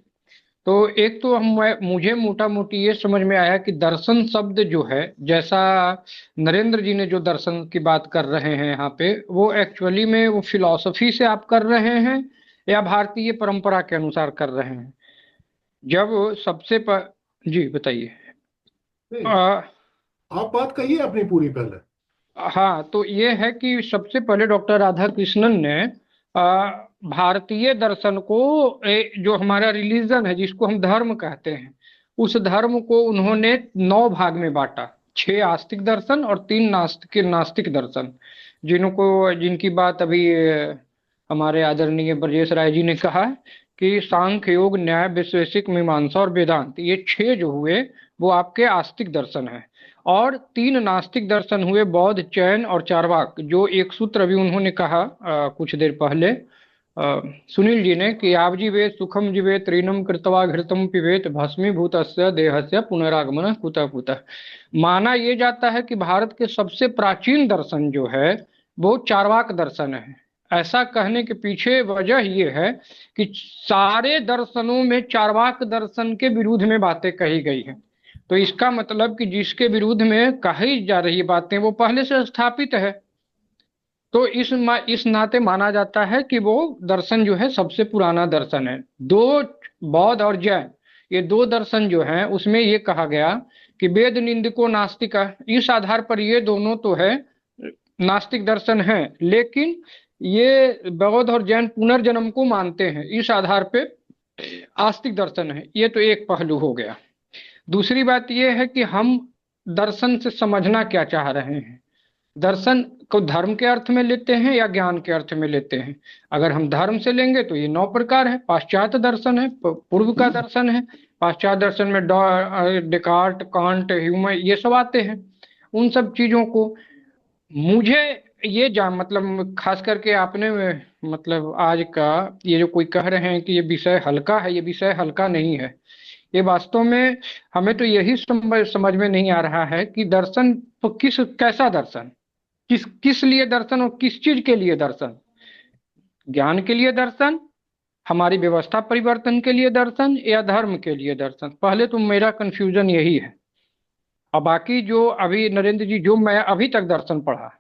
Speaker 5: तो एक तो मुझे मोटा मोटी ये समझ में आया कि दर्शन शब्द जो है, जैसा नरेंद्र जी ने जो दर्शन की बात कर रहे हैं यहाँ पे, वो एक्चुअली में वो फिलॉसफी से आप कर रहे हैं या भारतीय परंपरा के अनुसार कर रहे हैं? जब जी बताइए।
Speaker 1: नहीं,
Speaker 5: आ,
Speaker 1: आप बात कहिए अपनी पूरी पहले।
Speaker 5: हाँ, तो ये है कि सबसे पहले डॉक्टर राधा कृष्णन ने आ, भारतीय दर्शन को, जो हमारा रिलीजन है जिसको हम धर्म कहते हैं, उस धर्म को उन्होंने 9 भाग में बांटा। 6 आस्तिक दर्शन और 3 नास्तिक नास्तिक दर्शन, जिनकी बात अभी हमारे आदरणीय ब्रजेश राय जी ने कहा है कि सांख्य, योग, न्याय, वैशेषिक, मीमांसा और वेदांत, ये 6 जो हुए वो आपके आस्तिक दर्शन है। और 3 नास्तिक दर्शन हुए, बौद्ध, जैन और चार्वाक। जो एक सूत्र अभी उन्होंने कहा कुछ देर पहले सुनील जी ने, कि आप जीवेत सुखम जीवेत त्रीनम कृत्वा घृतम पिबेत भस्मीभूतस्य देहस्य पुनरागमन कुतः कुतः। माना ये जाता है कि भारत के सबसे प्राचीन दर्शन जो है वो चार्वाक दर्शन है। ऐसा कहने के पीछे वजह ये है कि सारे दर्शनों में चार्वाक दर्शन के विरुद्ध में बातें कही गई हैं। तो इसका मतलब कि जिसके विरुद्ध में कही जा रही बातें वो पहले से स्थापित है। तो इस नाते माना जाता है कि वो दर्शन जो है सबसे पुराना दर्शन है। दो, बौद्ध और जैन, ये 2 दर्शन जो हैं उसमें ये कहा गया कि वेद निंदको नास्तिका, इस आधार पर ये दोनों तो है नास्तिक दर्शन है। लेकिन ये बौद्ध और जैन पुनर्जन्म को मानते हैं, इस आधार पे आस्तिक दर्शन है। ये तो एक पहलू हो गया। दूसरी बात यह है कि हम दर्शन से समझना क्या चाह रहे हैं। दर्शन को धर्म के अर्थ में लेते हैं या ज्ञान के अर्थ में लेते हैं। अगर हम धर्म से लेंगे तो ये 9 प्रकार है। पाश्चात्य दर्शन है, पूर्व का दर्शन है। पाश्चात्य दर्शन में डेकार्ट, कांट, ह्यूम ये सब आते हैं। उन सब चीजों को मुझे ये जान मतलब खास करके आपने मतलब आज का ये जो कोई कह रहे हैं कि ये विषय हल्का है, ये विषय हल्का नहीं है। ये वास्तव में हमें तो यही समझ में नहीं आ रहा है कि दर्शन तो कैसा दर्शन, किस किस लिए दर्शन और किस चीज के लिए दर्शन। ज्ञान के लिए दर्शन, हमारी व्यवस्था परिवर्तन के लिए दर्शन, या धर्म के लिए दर्शन। पहले तो मेरा कंफ्यूजन यही है। और बाकी जो अभी नरेंद्र जी जो मैं अभी तक दर्शन पढ़ा,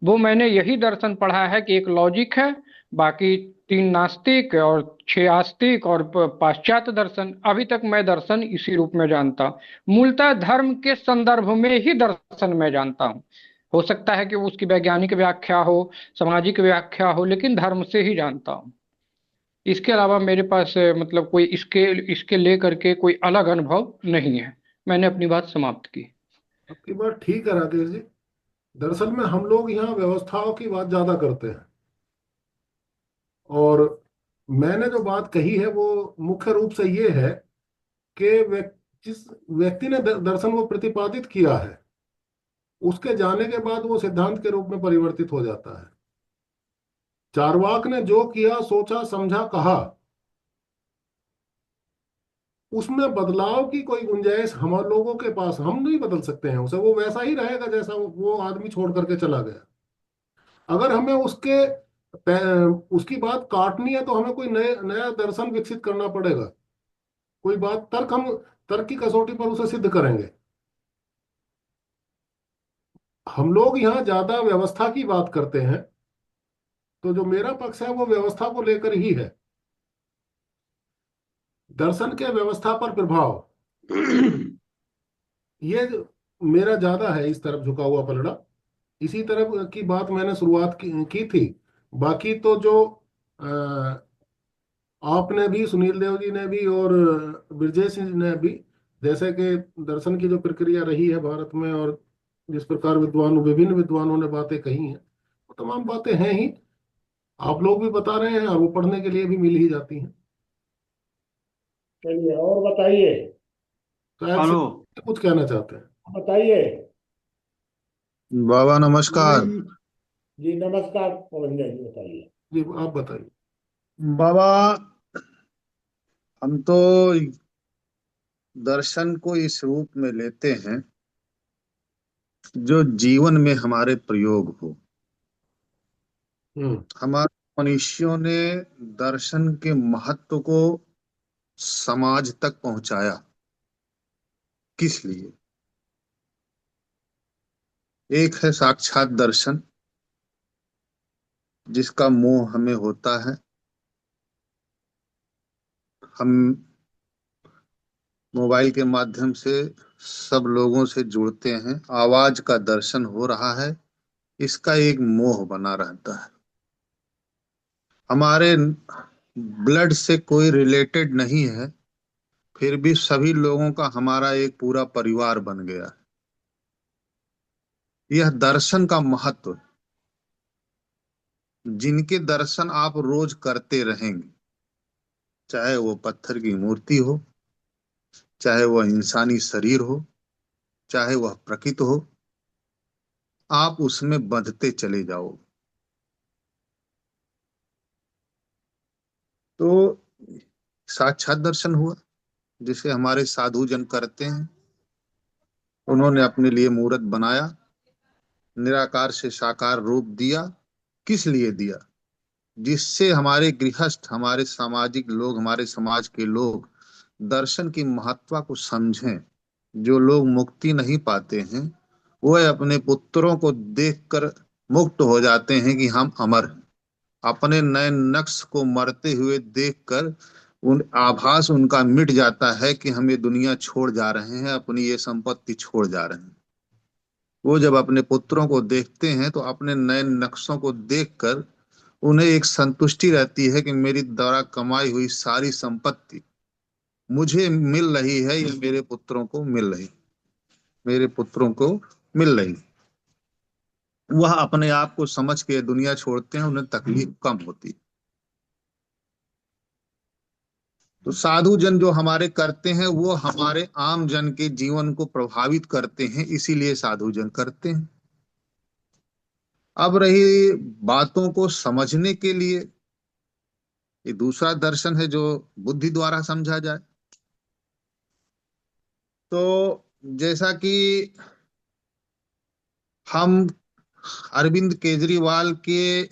Speaker 5: वो मैंने यही दर्शन पढ़ा है कि एक लॉजिक है, बाकी 3 नास्तिक और 6 आस्तिक और पाश्चात्य दर्शन। अभी तक मैं दर्शन इसी रूप में जानता हूँ। मूलतः धर्म के संदर्भ में ही दर्शन मैं जानता हूँ। हो सकता है कि उसकी वैज्ञानिक व्याख्या हो, सामाजिक व्याख्या हो, लेकिन धर्म से ही जानता हूँ। इसके अलावा मेरे पास मतलब कोई इसके इसके लेकर के कोई अलग अनुभव नहीं है। मैंने अपनी बात समाप्त की।
Speaker 1: आपकी बात ठीक है राकेश जी। दरअसल में हम लोग यहाँ व्यवस्थाओं की बात ज्यादा करते हैं, और मैंने जो बात कही है वो मुख्य रूप से ये है कि जिस व्यक्ति ने दर्शन को प्रतिपादित किया है, उसके जाने के बाद वो सिद्धांत के रूप में परिवर्तित हो जाता है। चारवाक ने जो किया, सोचा, समझा, कहा, उसमें बदलाव की कोई गुंजाइश हम लोगों के पास, हम नहीं बदल सकते हैं उसे। वो वैसा ही रहेगा जैसा वो आदमी छोड़ करके चला गया। अगर हमें उसकी बात काटनी है तो हमें कोई नया दर्शन विकसित करना पड़ेगा। कोई बात हम तर्क की कसौटी पर उसे सिद्ध करेंगे। हम लोग यहाँ ज्यादा व्यवस्था की बात करते हैं, तो जो मेरा पक्ष है वो व्यवस्था को लेकर ही है। दर्शन के व्यवस्था पर प्रभाव ये मेरा ज्यादा है, इस तरफ झुका हुआ पलड़ा। इसी तरफ की बात मैंने शुरुआत की थी। बाकी तो जो अ, आपने भी, सुनील देव जी ने भी और ब्रजेश जी ने भी, जैसे कि दर्शन की जो प्रक्रिया रही है भारत में, और जिस प्रकार विभिन्न विद्वानों ने बातें कही हैं, वो तमाम बातें हैं ही। आप लोग भी बता रहे हैं और वो पढ़ने के लिए भी मिल ही जाती हैं।
Speaker 3: चलिए और बताइए।
Speaker 1: शायद से
Speaker 6: हेलो
Speaker 1: कुछ कहना चाहते हैं।
Speaker 3: बताइए।
Speaker 7: बाबा नमस्कार।
Speaker 3: जी नमस्कार पवन जी, बताइए।
Speaker 1: जी आप बताइए।
Speaker 7: बाबा, हम तो दर्शन को इस रूप में लेते हैं जो जीवन में हमारे प्रयोग हो।
Speaker 1: हम्म।
Speaker 7: हमारे मनुष्यों ने दर्शन के महत्व को समाज तक पहुंचाया। किस लिए? एक है साक्षात दर्शन, जिसका मोह हमें होता है। हम मोबाइल के माध्यम से सब लोगों से जुड़ते हैं, आवाज का दर्शन हो रहा है, इसका एक मोह बना रहता है। हमारे ब्लड से कोई रिलेटेड नहीं है, फिर भी सभी लोगों का हमारा एक पूरा परिवार बन गया है। यह दर्शन का महत्व है। जिनके दर्शन आप रोज करते रहेंगे, चाहे वो पत्थर की मूर्ति हो, चाहे वह इंसानी शरीर हो, चाहे वह प्रकृति हो, आप उसमें बंधते चले जाओ। तो साक्षात दर्शन हुआ, जिसे हमारे साधु जन करते हैं। उन्होंने अपने लिए मूर्त बनाया, निराकार से साकार रूप दिया। किस लिए दिया? जिससे हमारे गृहस्थ, हमारे सामाजिक लोग, हमारे समाज के लोग दर्शन की महत्ता को समझें। जो लोग मुक्ति नहीं पाते हैं, वह अपने पुत्रों को देखकर मुक्त हो जाते हैं कि हम अमर हैं। अपने नए नक्श को मरते हुए देखकर उन आभास उनका मिट जाता है कि हम ये दुनिया छोड़ जा रहे हैं, अपनी ये संपत्ति छोड़ जा रहे हैं। वो जब अपने पुत्रों को देखते हैं तो अपने नए नक्शों को देखकर उन्हें एक संतुष्टि रहती है कि मेरी द्वारा कमाई हुई सारी संपत्ति मुझे मिल रही है, ये मेरे पुत्रों को मिल रही, मेरे पुत्रों को मिल रही। वह अपने आप को समझ के दुनिया छोड़ते हैं, उन्हें तकलीफ कम होती। तो साधु जन जो हमारे करते हैं वो हमारे आम जन के जीवन को प्रभावित करते हैं, इसीलिए साधु जन करते हैं। अब रही बातों को समझने के लिए, ये दूसरा दर्शन है जो बुद्धि द्वारा समझा जाए। तो जैसा कि हम अरविंद केजरीवाल के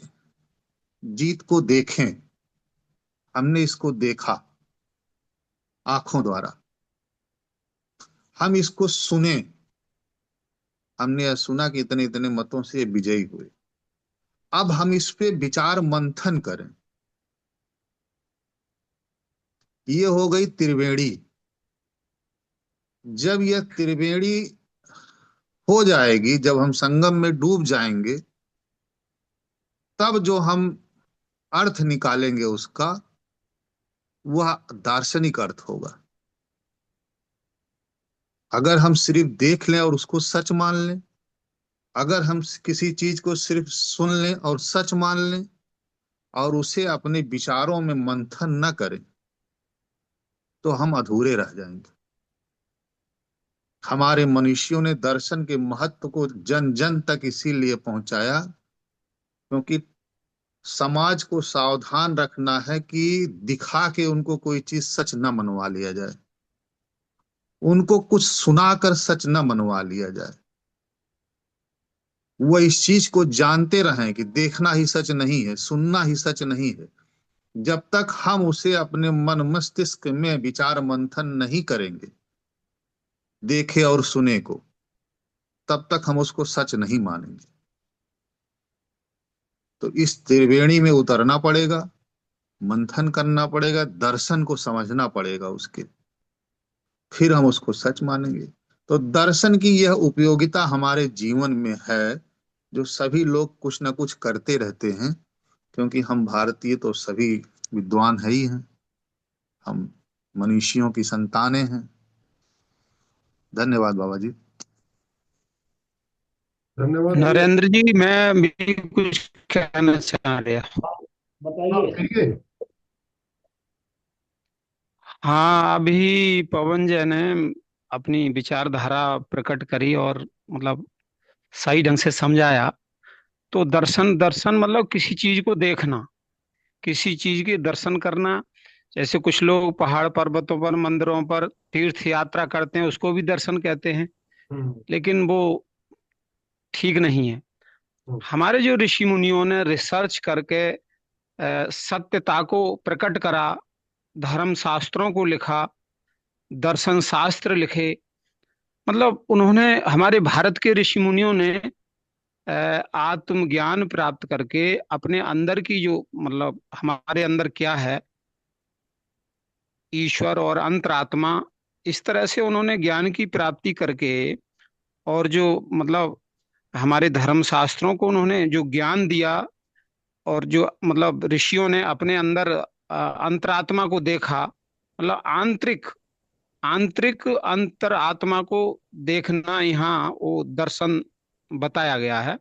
Speaker 7: जीत को देखें, हमने इसको देखा आंखों द्वारा, हम इसको सुने, हमने यह सुना कि इतने इतने मतों से ये विजयी हुए। अब हम इस पे विचार मंथन करें। ये हो गई त्रिवेणी। जब यह त्रिवेणी हो जाएगी, जब हम संगम में डूब जाएंगे, तब जो हम अर्थ निकालेंगे उसका, वह दार्शनिक अर्थ होगा। अगर हम सिर्फ देख लें और उसको सच मान लें, अगर हम किसी चीज को सिर्फ सुन लें और सच मान लें और उसे अपने विचारों में मंथन न करें, तो हम अधूरे रह जाएंगे। हमारे मनीषियों ने दर्शन के महत्व को जन जन तक इसीलिए पहुंचाया, क्योंकि समाज को सावधान रखना है कि दिखा के उनको कोई चीज सच न मनवा लिया जाए, उनको कुछ सुनाकर सच न मनवा लिया जाए। वो इस चीज को जानते रहें कि देखना ही सच नहीं है, सुनना ही सच नहीं है। जब तक हम उसे अपने मन मस्तिष्क में विचार मंथन नहीं करेंगे, देखे और सुने को, तब तक हम उसको सच नहीं मानेंगे। तो इस त्रिवेणी में उतरना पड़ेगा, मंथन करना पड़ेगा, दर्शन को समझना पड़ेगा उसके, फिर हम उसको सच मानेंगे। तो दर्शन की यह उपयोगिता हमारे जीवन में है, जो सभी लोग कुछ ना कुछ करते रहते हैं, क्योंकि हम भारतीय तो सभी विद्वान है ही हैं, हम मनीषियों की संतानें हैं। धन्यवाद बाबा जी।
Speaker 1: धन्यवाद भैया।
Speaker 4: नरेंद्र जी, मैं भी कुछ कहना चाह रहा।
Speaker 1: हाँ,
Speaker 3: बताइए।
Speaker 1: ठीक है।
Speaker 4: हाँ, अभी पवन जय ने अपनी विचारधारा प्रकट करी और मतलब सही ढंग से समझाया। तो दर्शन दर्शन मतलब किसी चीज को देखना, किसी चीज के दर्शन करना। जैसे कुछ लोग पहाड़ पर्वतों पर, मंदिरों पर तीर्थ यात्रा करते हैं, उसको भी दर्शन कहते हैं,
Speaker 1: हम्म।
Speaker 4: लेकिन वो ठीक नहीं है।
Speaker 1: हम्म।
Speaker 4: हमारे जो ऋषि मुनियों ने रिसर्च करके सत्यता को प्रकट करा, धर्म शास्त्रों को लिखा, दर्शन शास्त्र लिखे, मतलब उन्होंने, हमारे भारत के ऋषि मुनियों ने आत्मज्ञान प्राप्त करके अपने अंदर की जो, मतलब हमारे अंदर क्या है, ईश्वर और अंतरात्मा, इस तरह से उन्होंने ज्ञान की प्राप्ति करके, और जो मतलब हमारे धर्म शास्त्रों को उन्होंने जो ज्ञान दिया, और जो मतलब ऋषियों ने अपने अंदर अंतरात्मा को देखा, मतलब आंतरिक आंतरिक अंतरात्मा को देखना, यहाँ वो दर्शन बताया गया है।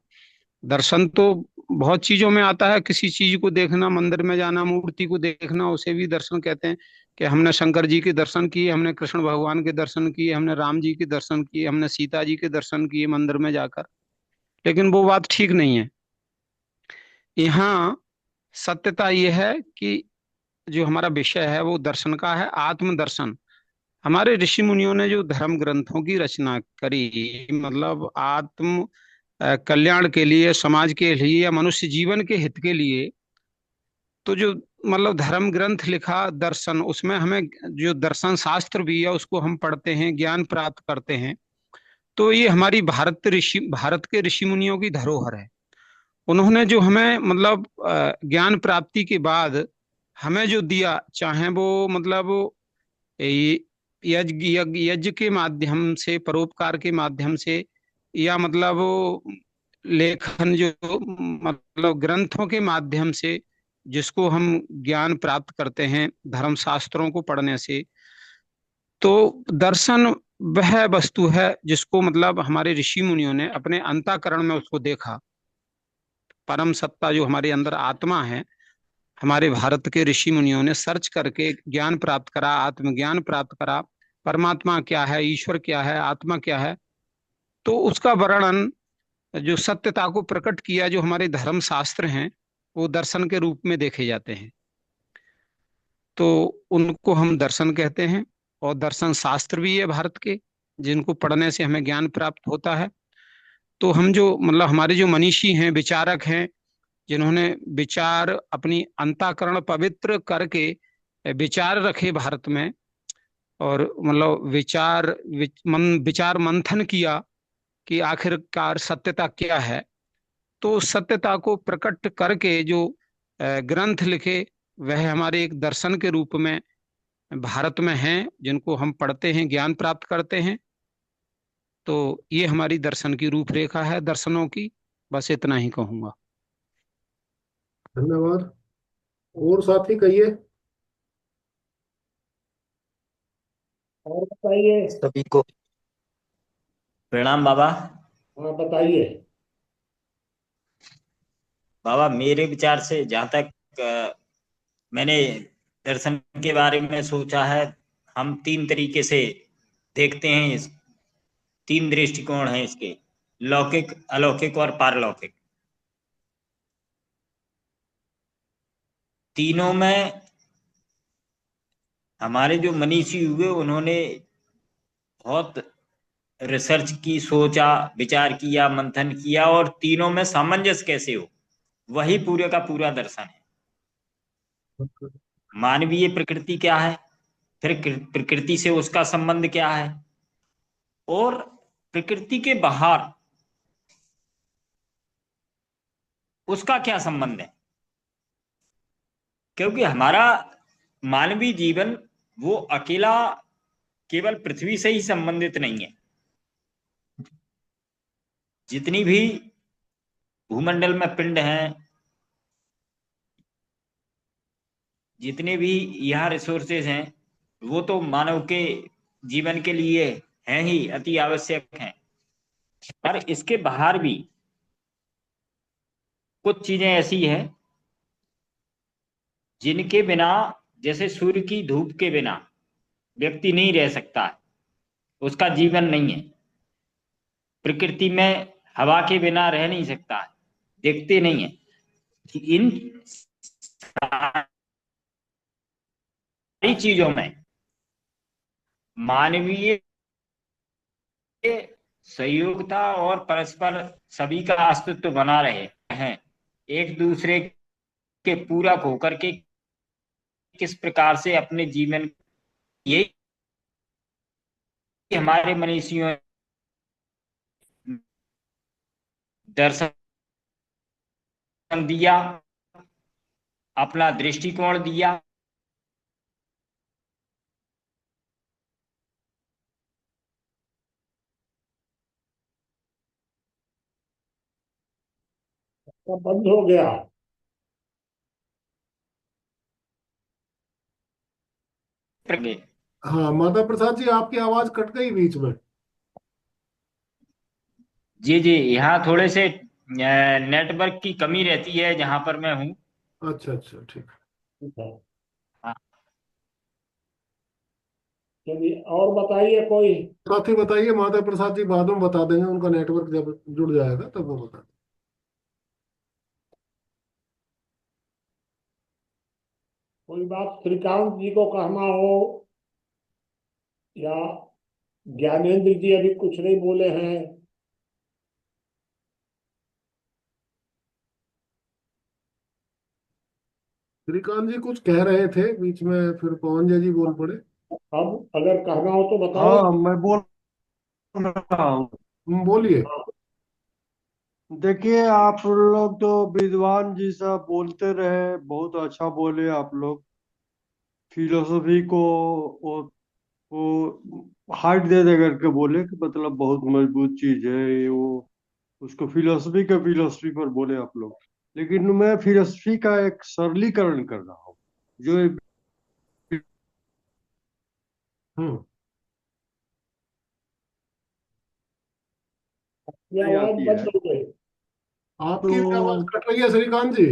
Speaker 4: दर्शन तो बहुत चीजों में आता है, किसी चीज को देखना, मंदिर में जाना, मूर्ति को देखना, उसे भी दर्शन कहते हैं। कि हमने शंकर जी के दर्शन किए, हमने कृष्ण भगवान के दर्शन किए, हमने राम जी के दर्शन किए, हमने सीता जी के दर्शन किए मंदिर में जाकर, लेकिन वो बात ठीक नहीं है। यहाँ सत्यता यह है कि जो हमारा विषय है वो दर्शन का है, आत्मदर्शन। हमारे ऋषि मुनियों ने जो धर्म ग्रंथों की रचना करी, मतलब आत्म कल्याण के लिए, समाज के लिए, या मनुष्य जीवन के हित के लिए, तो जो मतलब धर्म ग्रंथ लिखा, दर्शन, उसमें हमें जो दर्शन शास्त्र भी है उसको हम पढ़ते हैं, ज्ञान प्राप्त करते हैं। तो ये हमारी भारत के ऋषि मुनियों की धरोहर है। उन्होंने जो हमें मतलब ज्ञान प्राप्ति के बाद हमें जो दिया, चाहे वो मतलब ये यज्ञ के माध्यम से, परोपकार के माध्यम से, या मतलब लेखन, जो मतलब ग्रंथों के माध्यम से जिसको हम ज्ञान प्राप्त करते हैं धर्म शास्त्रों को पढ़ने से, तो दर्शन वह वस्तु है जिसको मतलब हमारे ऋषि मुनियों ने अपने अंतःकरण में उसको देखा,
Speaker 6: परम सत्ता जो हमारे अंदर आत्मा है, हमारे भारत के ऋषि मुनियों ने सर्च करके ज्ञान प्राप्त करा, आत्मज्ञान प्राप्त करा, परमात्मा क्या है, ईश्वर क्या है, आत्मा क्या है, तो उसका वर्णन, जो सत्यता को प्रकट किया, जो हमारे धर्म शास्त्र हैं, वो दर्शन के रूप में देखे जाते हैं। तो उनको हम दर्शन कहते हैं। और दर्शन शास्त्र भी है भारत के, जिनको पढ़ने से हमें ज्ञान प्राप्त होता है। तो हम जो मतलब हमारे जो मनीषी हैं, विचारक हैं, जिन्होंने विचार अपनी अंतःकरण पवित्र करके विचार रखे भारत में, और मतलब विचार मंथन किया कि आखिरकार सत्यता क्या है, तो सत्यता को प्रकट करके जो ग्रंथ लिखे, वह हमारे एक दर्शन के रूप में भारत में हैं, जिनको हम पढ़ते हैं, ज्ञान प्राप्त करते हैं। तो ये हमारी दर्शन की रूपरेखा है, दर्शनों की। बस इतना ही कहूंगा।
Speaker 1: धन्यवाद। और साथी कहिए।
Speaker 3: और बताइए।
Speaker 8: सभी को प्रणाम बाबा।
Speaker 3: हाँ बताइए।
Speaker 8: बाबा मेरे विचार से जहाँ तक मैंने दर्शन के बारे में सोचा है, हम तीन तरीके से देखते हैं। तीन दृष्टिकोण हैं इसके: लौकिक, अलौकिक और पारलौकिक। तीनों में हमारे जो मनीषी हुए, उन्होंने बहुत रिसर्च की, सोचा, विचार किया, मंथन किया, और तीनों में सामंजस्य कैसे हो, वही पूरे का पूरा दर्शन है। मानवीय प्रकृति क्या है, फिर प्रकृति से उसका संबंध क्या है, और प्रकृति के बाहर उसका क्या संबंध है। क्योंकि हमारा मानवीय जीवन वो अकेला केवल पृथ्वी से ही संबंधित नहीं है। जितनी भी भूमंडल में पिंड हैं, जितने भी यहाँ रिसोर्सेज हैं, वो तो मानव के जीवन के लिए हैं ही, अति आवश्यक हैं। पर इसके बाहर भी कुछ चीजें ऐसी हैं जिनके बिना, जैसे सूर्य की धूप के बिना व्यक्ति नहीं रह सकता है, उसका जीवन नहीं है। प्रकृति में हवा के बिना रह नहीं सकता है, देखते नहीं है। इन सारी चीजों में मानवीय सहयोगिता और परस्पर सभी का अस्तित्व बना रहे हैं, एक दूसरे के पूरक होकर के किस प्रकार से अपने जीवन, यही हमारे मनीषियों दर्शन दिया, अपना दृष्टिकोण दिया।
Speaker 3: सब बंद हो गया।
Speaker 1: हाँ माता प्रसाद जी, आपकी आवाज कट गई बीच में।
Speaker 8: जी जी, यहाँ थोड़े से नेटवर्क की कमी रहती है जहां पर मैं हूँ।
Speaker 1: अच्छा अच्छा, ठीक है।
Speaker 3: ठीक है। चलिए और बताइए कोई।
Speaker 1: साथी बताइए, माता प्रसाद जी बाद में बता देंगे, उनका नेटवर्क जब जुड़ जाएगा तब वो बता देंगे।
Speaker 3: कोई बात श्रीकांत जी को कहना हो, या ज्ञानेंद्र जी अभी कुछ नहीं बोले हैं।
Speaker 1: श्रीकांत जी कुछ कह रहे थे बीच में, फिर पवन जय जी बोल पड़े।
Speaker 3: अब अगर कहना हो तो बताओ।
Speaker 9: हाँ मैं बोल रहा हूँ।
Speaker 1: बोलिए।
Speaker 9: देखिए आप लोग तो विद्वान जी सब बोलते रहे, बहुत अच्छा बोले आप लोग। फिलोसफी को वो हाइट दे दे करके बोले कि मतलब बहुत मजबूत चीज है ये वो। उसको फिलोसफी का फिलोसफी पर बोले आप लोग। लेकिन मैं फिलोसफी का एक सरलीकरण कर रहा हूँ जो
Speaker 1: हम्म।
Speaker 3: ये आवाज
Speaker 9: आती है।
Speaker 3: बंद हो गई।
Speaker 1: आपकी भी आवाज
Speaker 9: तो
Speaker 1: कट रही है श्रीकांत जी।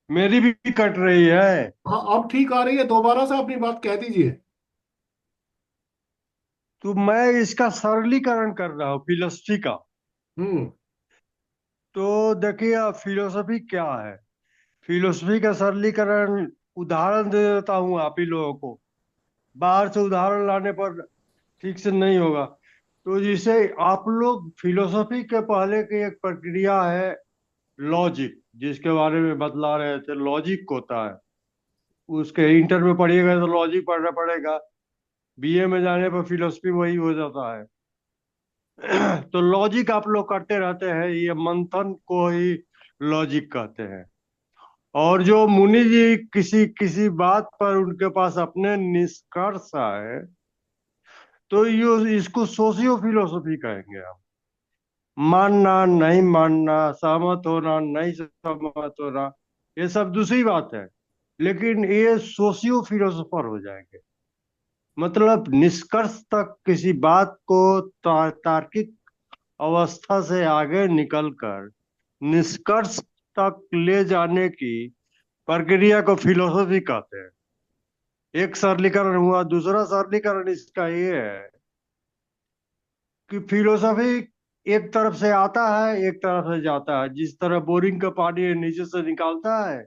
Speaker 9: मेरी भी कट रही है।
Speaker 1: हाँ अब ठीक आ रही है, दोबारा से अपनी बात कह दीजिए।
Speaker 9: तो मैं इसका सरलीकरण कर रहा हूँ फिलोसफी का।
Speaker 1: हम्म।
Speaker 9: तो देखिए फिलोसफी क्या है। फिलोसफी का सरलीकरण उदाहरण दे देता हूँ आप ही लोगों को। बाहर से उदाहरण लाने पर ठीक से नहीं होगा। तो जिसे आप लोग फिलोसफी के पहले की एक प्रक्रिया है लॉजिक, जिसके बारे में बतला रहे थे, लॉजिक होता है। उसके इंटर में पढ़िएगा तो लॉजिक पढ़ना पड़ेगा। बीए में जाने पर फिलोसफी वही हो जाता है। तो लॉजिक आप लोग करते रहते हैं, ये मंथन को ही लॉजिक कहते हैं। और जो मुनि जी किसी किसी बात पर उनके पास अपने निष्कर्ष आए, तो ये इसको सोशियो फिलोसफी कहेंगे आप। मानना नहीं मानना, सहमत होना नहीं सहमत होना, ये सब दूसरी बात है। लेकिन ये सोशियो फिलोसोफर हो जाएंगे। मतलब निष्कर्ष तक किसी बात को तार्किक अवस्था से आगे निकलकर निष्कर्ष तक ले जाने की प्रक्रिया को फिलोसफी कहते हैं। एक सरलीकरण हुआ। दूसरा सरलीकरण इसका ये है कि फिलोसफी एक तरफ से आता है, एक तरफ से जाता है। जिस तरह बोरिंग का पानी नीचे से निकालता है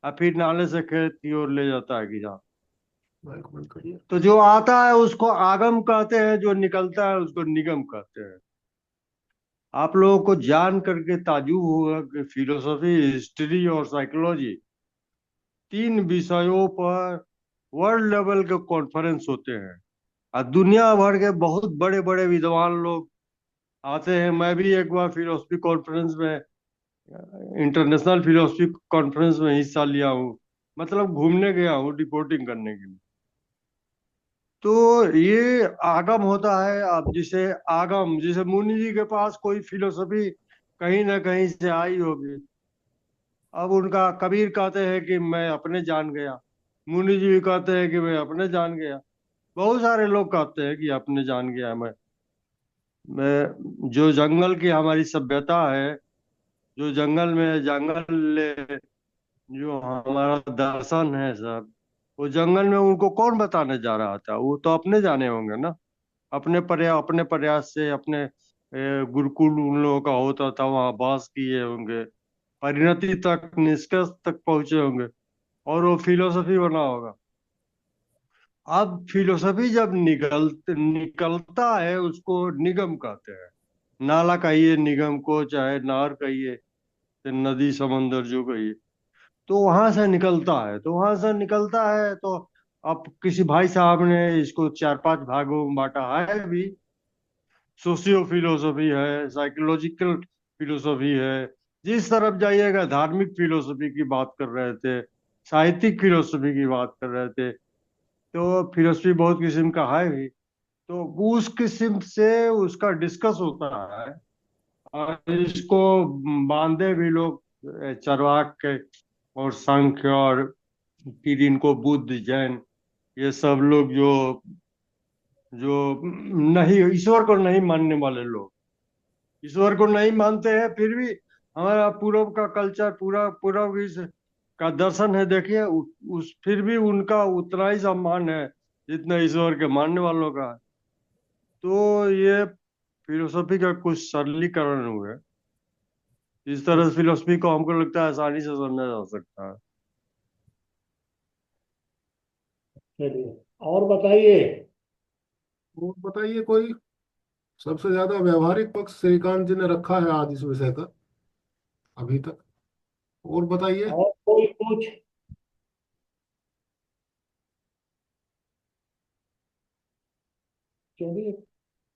Speaker 9: और फिर नाले से खेत की ओर ले जाता है किसान।
Speaker 1: माइक बंद करिए।
Speaker 9: तो जो आता है उसको आगम कहते हैं, जो निकलता है उसको निगम कहते हैं। आप लोगों को जान करके ताज्जुब होगा कि फिलोसफी, हिस्ट्री और साइकोलॉजी, तीन विषयों पर वर्ल्ड लेवल के कॉन्फ्रेंस होते हैं। और दुनिया भर के बहुत बड़े बड़े विद्वान लोग आते हैं। मैं भी एक बार फिलोसफी कॉन्फ्रेंस में, इंटरनेशनल फिलोसफी कॉन्फ्रेंस में हिस्सा लिया हूँ। मतलब घूमने गया हूँ रिपोर्टिंग करने के लिए। तो ये आगम होता है। अब जिसे आगम, जिसे मुनि जी के पास कोई फिलोसफी कहीं ना कहीं से आई होगी। अब उनका कबीर कहते हैं कि मैं अपने जान गया। मुनि जी भी कहते हैं कि मैं अपने जान गया। बहुत सारे लोग कहते हैं कि अपने जान गया मैं जो जंगल की हमारी सभ्यता है, जो जंगल में जंगल, जो हमारा दर्शन है सब, वो जंगल में उनको कौन बताने जा रहा था? वो तो अपने जाने होंगे ना। अपने प्रयास से, अपने गुरुकुल उन लोगों का होता था, वहां बास किए होंगे, परिणति तक, निष्कर्ष तक पहुंचे होंगे, और वो फिलोसफी बना होगा। अब फिलोसफी जब निकलता है उसको निगम कहते हैं। नाला कहिए निगम को, चाहे नहर कहिए, चाहे नदी समंदर जो कहिए। तो वहां से निकलता है, तो वहां से निकलता है। तो अब किसी भाई साहब ने इसको चार पांच भागों में बांटा है भी। सोशियो फिलोसफी है, साइकोलॉजिकल फिलोसफी है। जिस तरफ जाइएगा, धार्मिक फिलोसफी की बात कर रहे थे, साहित्यिक फिलोसफी की बात कर रहे थे। तो फिलोसफी बहुत किस्म का है भी। तो उस किस्म से उसका डिस्कस होता है। और इसको बांधे भी लोग, चरवाक के और सांख्य, और फिर इनको बुद्ध, जैन, ये सब लोग जो जो नहीं, ईश्वर को नहीं मानने वाले लोग, ईश्वर को नहीं मानते हैं, फिर भी हमारा पूर्व का कल्चर, पूरा पूर्व इस का दर्शन है, देखिए उस फिर भी उनका उतना ही सम्मान है जितना ईश्वर के मानने वालों का है। तो ये फिलोसफी का कुछ सरलीकरण हुए। इस तरह से फिलोसफी को हमको लगता है आसानी से समझा जा सकता है।
Speaker 3: चलिए, और बताइए।
Speaker 1: और बताइए कोई। सबसे ज्यादा व्यवहारिक पक्ष श्रीकांत जी ने रखा है आज इस विषय का अभी तक। और बताइए।
Speaker 3: और कोई कुछ? चलिए,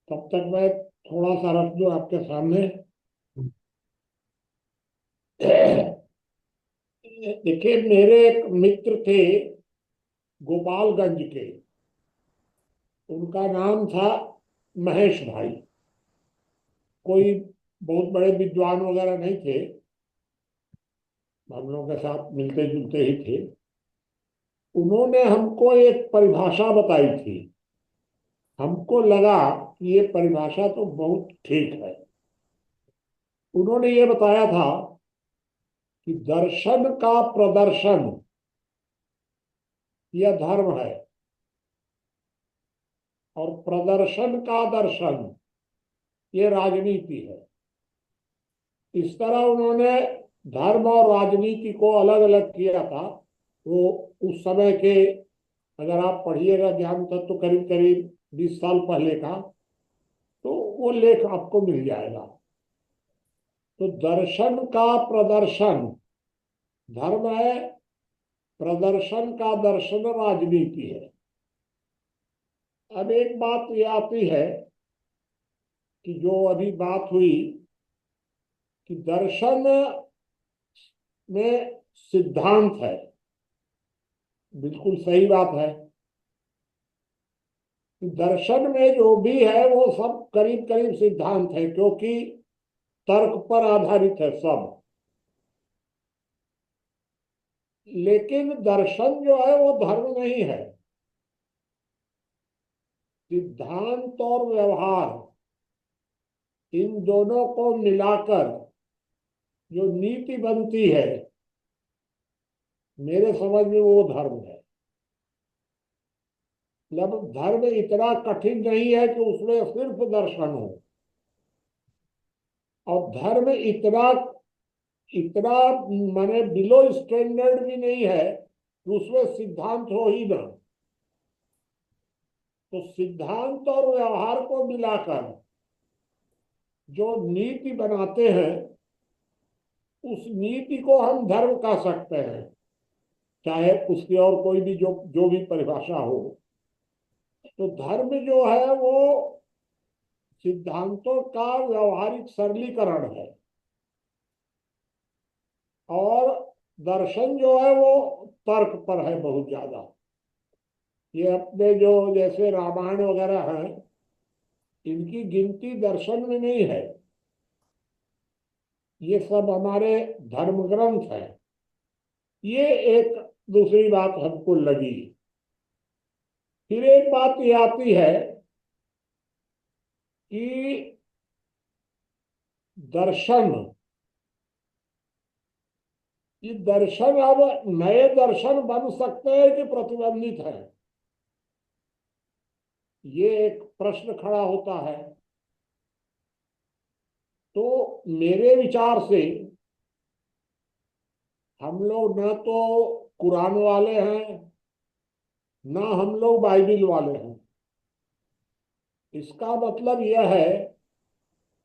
Speaker 3: तब तक मैं थोड़ा सा रख दूं आपके सामने। देखिए, मेरे एक मित्र थे गोपालगंज के। उनका नाम था महेश भाई। कोई बहुत बड़े विद्वान वगैरह नहीं थे, हम लोगों के साथ मिलते जुलते ही थे। उन्होंने हमको एक परिभाषा बताई थी। हमको लगा कि ये परिभाषा तो बहुत ठीक है। उन्होंने ये बताया था कि दर्शन का प्रदर्शन यह धर्म है और प्रदर्शन का दर्शन ये राजनीति है। इस तरह उन्होंने धर्म और राजनीति को अलग अलग किया था। वो उस समय के, अगर आप पढ़िएगा ज्ञान तत्व तो करीब करीब 20 साल पहले का, तो वो लेख आपको मिल जाएगा। तो दर्शन का प्रदर्शन धर्म है, प्रदर्शन का दर्शन राजनीति है। अब एक बात ये आती है कि जो अभी बात हुई कि दर्शन में सिद्धांत है, बिल्कुल सही बात है। दर्शन में जो भी है वो सब करीब करीब सिद्धांत है, क्योंकि तर्क पर आधारित है सब। लेकिन दर्शन जो है वो धर्म नहीं है। सिद्धांत और व्यवहार इन दोनों को मिलाकर जो नीति बनती है, मेरे समझ में वो धर्म है। मतलब धर्म इतना कठिन नहीं है कि उसमें सिर्फ दर्शन हो, और धर्म इतना इतना माने बिलो स्टैंडर्ड भी नहीं है कि उसमें सिद्धांत हो ही ना। तो सिद्धांत और व्यवहार को मिलाकर जो नीति बनाते हैं, उस नीति को हम धर्म कह सकते हैं, चाहे उसकी और कोई भी जो भी परिभाषा हो। तो धर्म जो है वो सिद्धांतों का व्यवहारिक सरलीकरण है, और दर्शन जो है वो तर्क पर है बहुत ज्यादा। ये अपने जो जैसे रामायण वगैरह हैं, इनकी गिनती दर्शन में नहीं है। ये सब हमारे धर्म ग्रंथ है। ये एक दूसरी बात हमको लगी। फिर एक बात ये आती है कि दर्शन, ये दर्शन अब नए दर्शन बन सकते हैं कि प्रतिबंधित है, ये एक प्रश्न खड़ा होता है। तो मेरे विचार से हम लोग न तो कुरान वाले हैं, न हम लोग बाइबिल वाले हैं। इसका मतलब यह है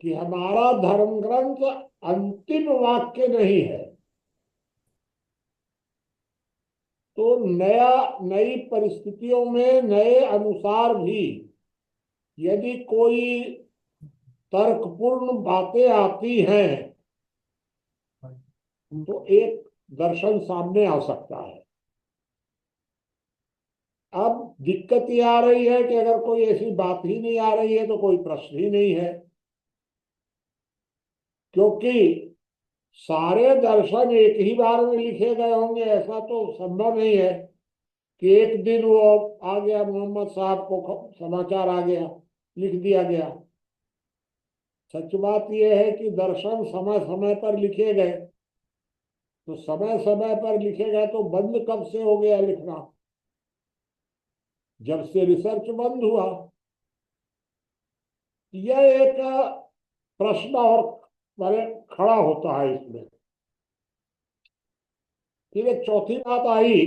Speaker 3: कि हमारा धर्म ग्रंथ अंतिम वाक्य नहीं है। तो नई परिस्थितियों में नए अनुसार भी यदि कोई तर्कपूर्ण बातें आती हैं तो एक दर्शन सामने आ सकता है। अब दिक्कत ये आ रही है कि अगर कोई ऐसी बात ही नहीं आ रही है तो कोई प्रश्न ही नहीं है, क्योंकि सारे दर्शन एक ही बार में लिखे गए होंगे ऐसा तो संभव नहीं है कि एक दिन वो आ गया, मोहम्मद साहब को समाचार आ गया, लिख दिया गया। सच बात यह है कि दर्शन समय समय पर लिखे गए। तो समय समय पर लिखे गए तो बंद कब से हो गया लिखना? जब से रिसर्च बंद हुआ। यह एक प्रश्न और मेरे खड़ा होता है इसमें। फिर एक चौथी बात आई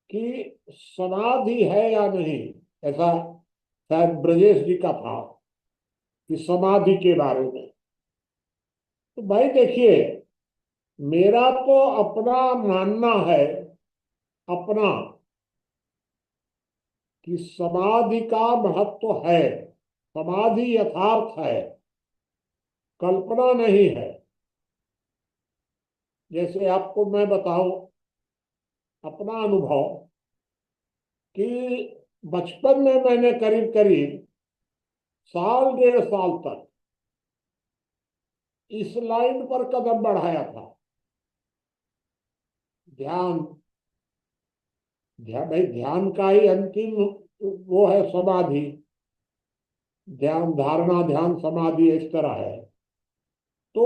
Speaker 3: कि समाधि है या नहीं, ऐसा शायद ब्रजेश जी का था कि समाधि के बारे में। तो भाई देखिए, मेरा तो अपना मानना है, अपना, कि समाधि का महत्व है। समाधि यथार्थ है, कल्पना नहीं है। जैसे आपको मैं बताऊं अपना अनुभव कि बचपन में मैंने करीब करीब साल 1.5 साल तक इस लाइन पर कदम बढ़ाया था। ध्यान भाई, ध्यान का ही अंतिम वो है समाधि। ध्यान, धारणा, ध्यान, समाधि इस तरह है। तो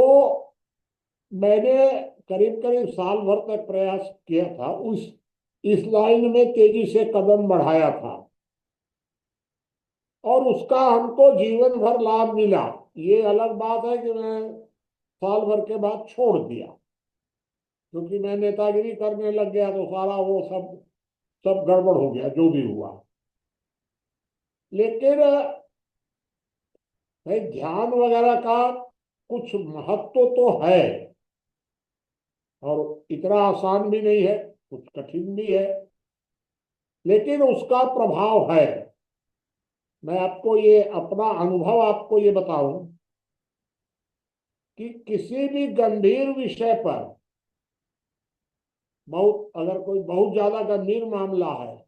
Speaker 3: मैंने करीब करीब साल भर तक प्रयास किया था, इस लाइन में तेजी से कदम बढ़ाया था, और उसका हमको जीवन भर लाभ मिला। ये अलग बात है कि मैं साल भर के बाद छोड़ दिया, क्योंकि मैं नेतागिरी करने लग गया तो सारा वो सब सब गड़बड़ हो गया जो भी हुआ। लेकिन भाई ध्यान वगैरह का कुछ महत्व तो है, और इतना आसान भी नहीं है, कुछ कठिन भी है, लेकिन उसका प्रभाव है। मैं आपको ये अपना अनुभव आपको ये बताऊं कि किसी भी गंभीर विषय पर, अगर कोई बहुत ज्यादा गंभीर मामला है,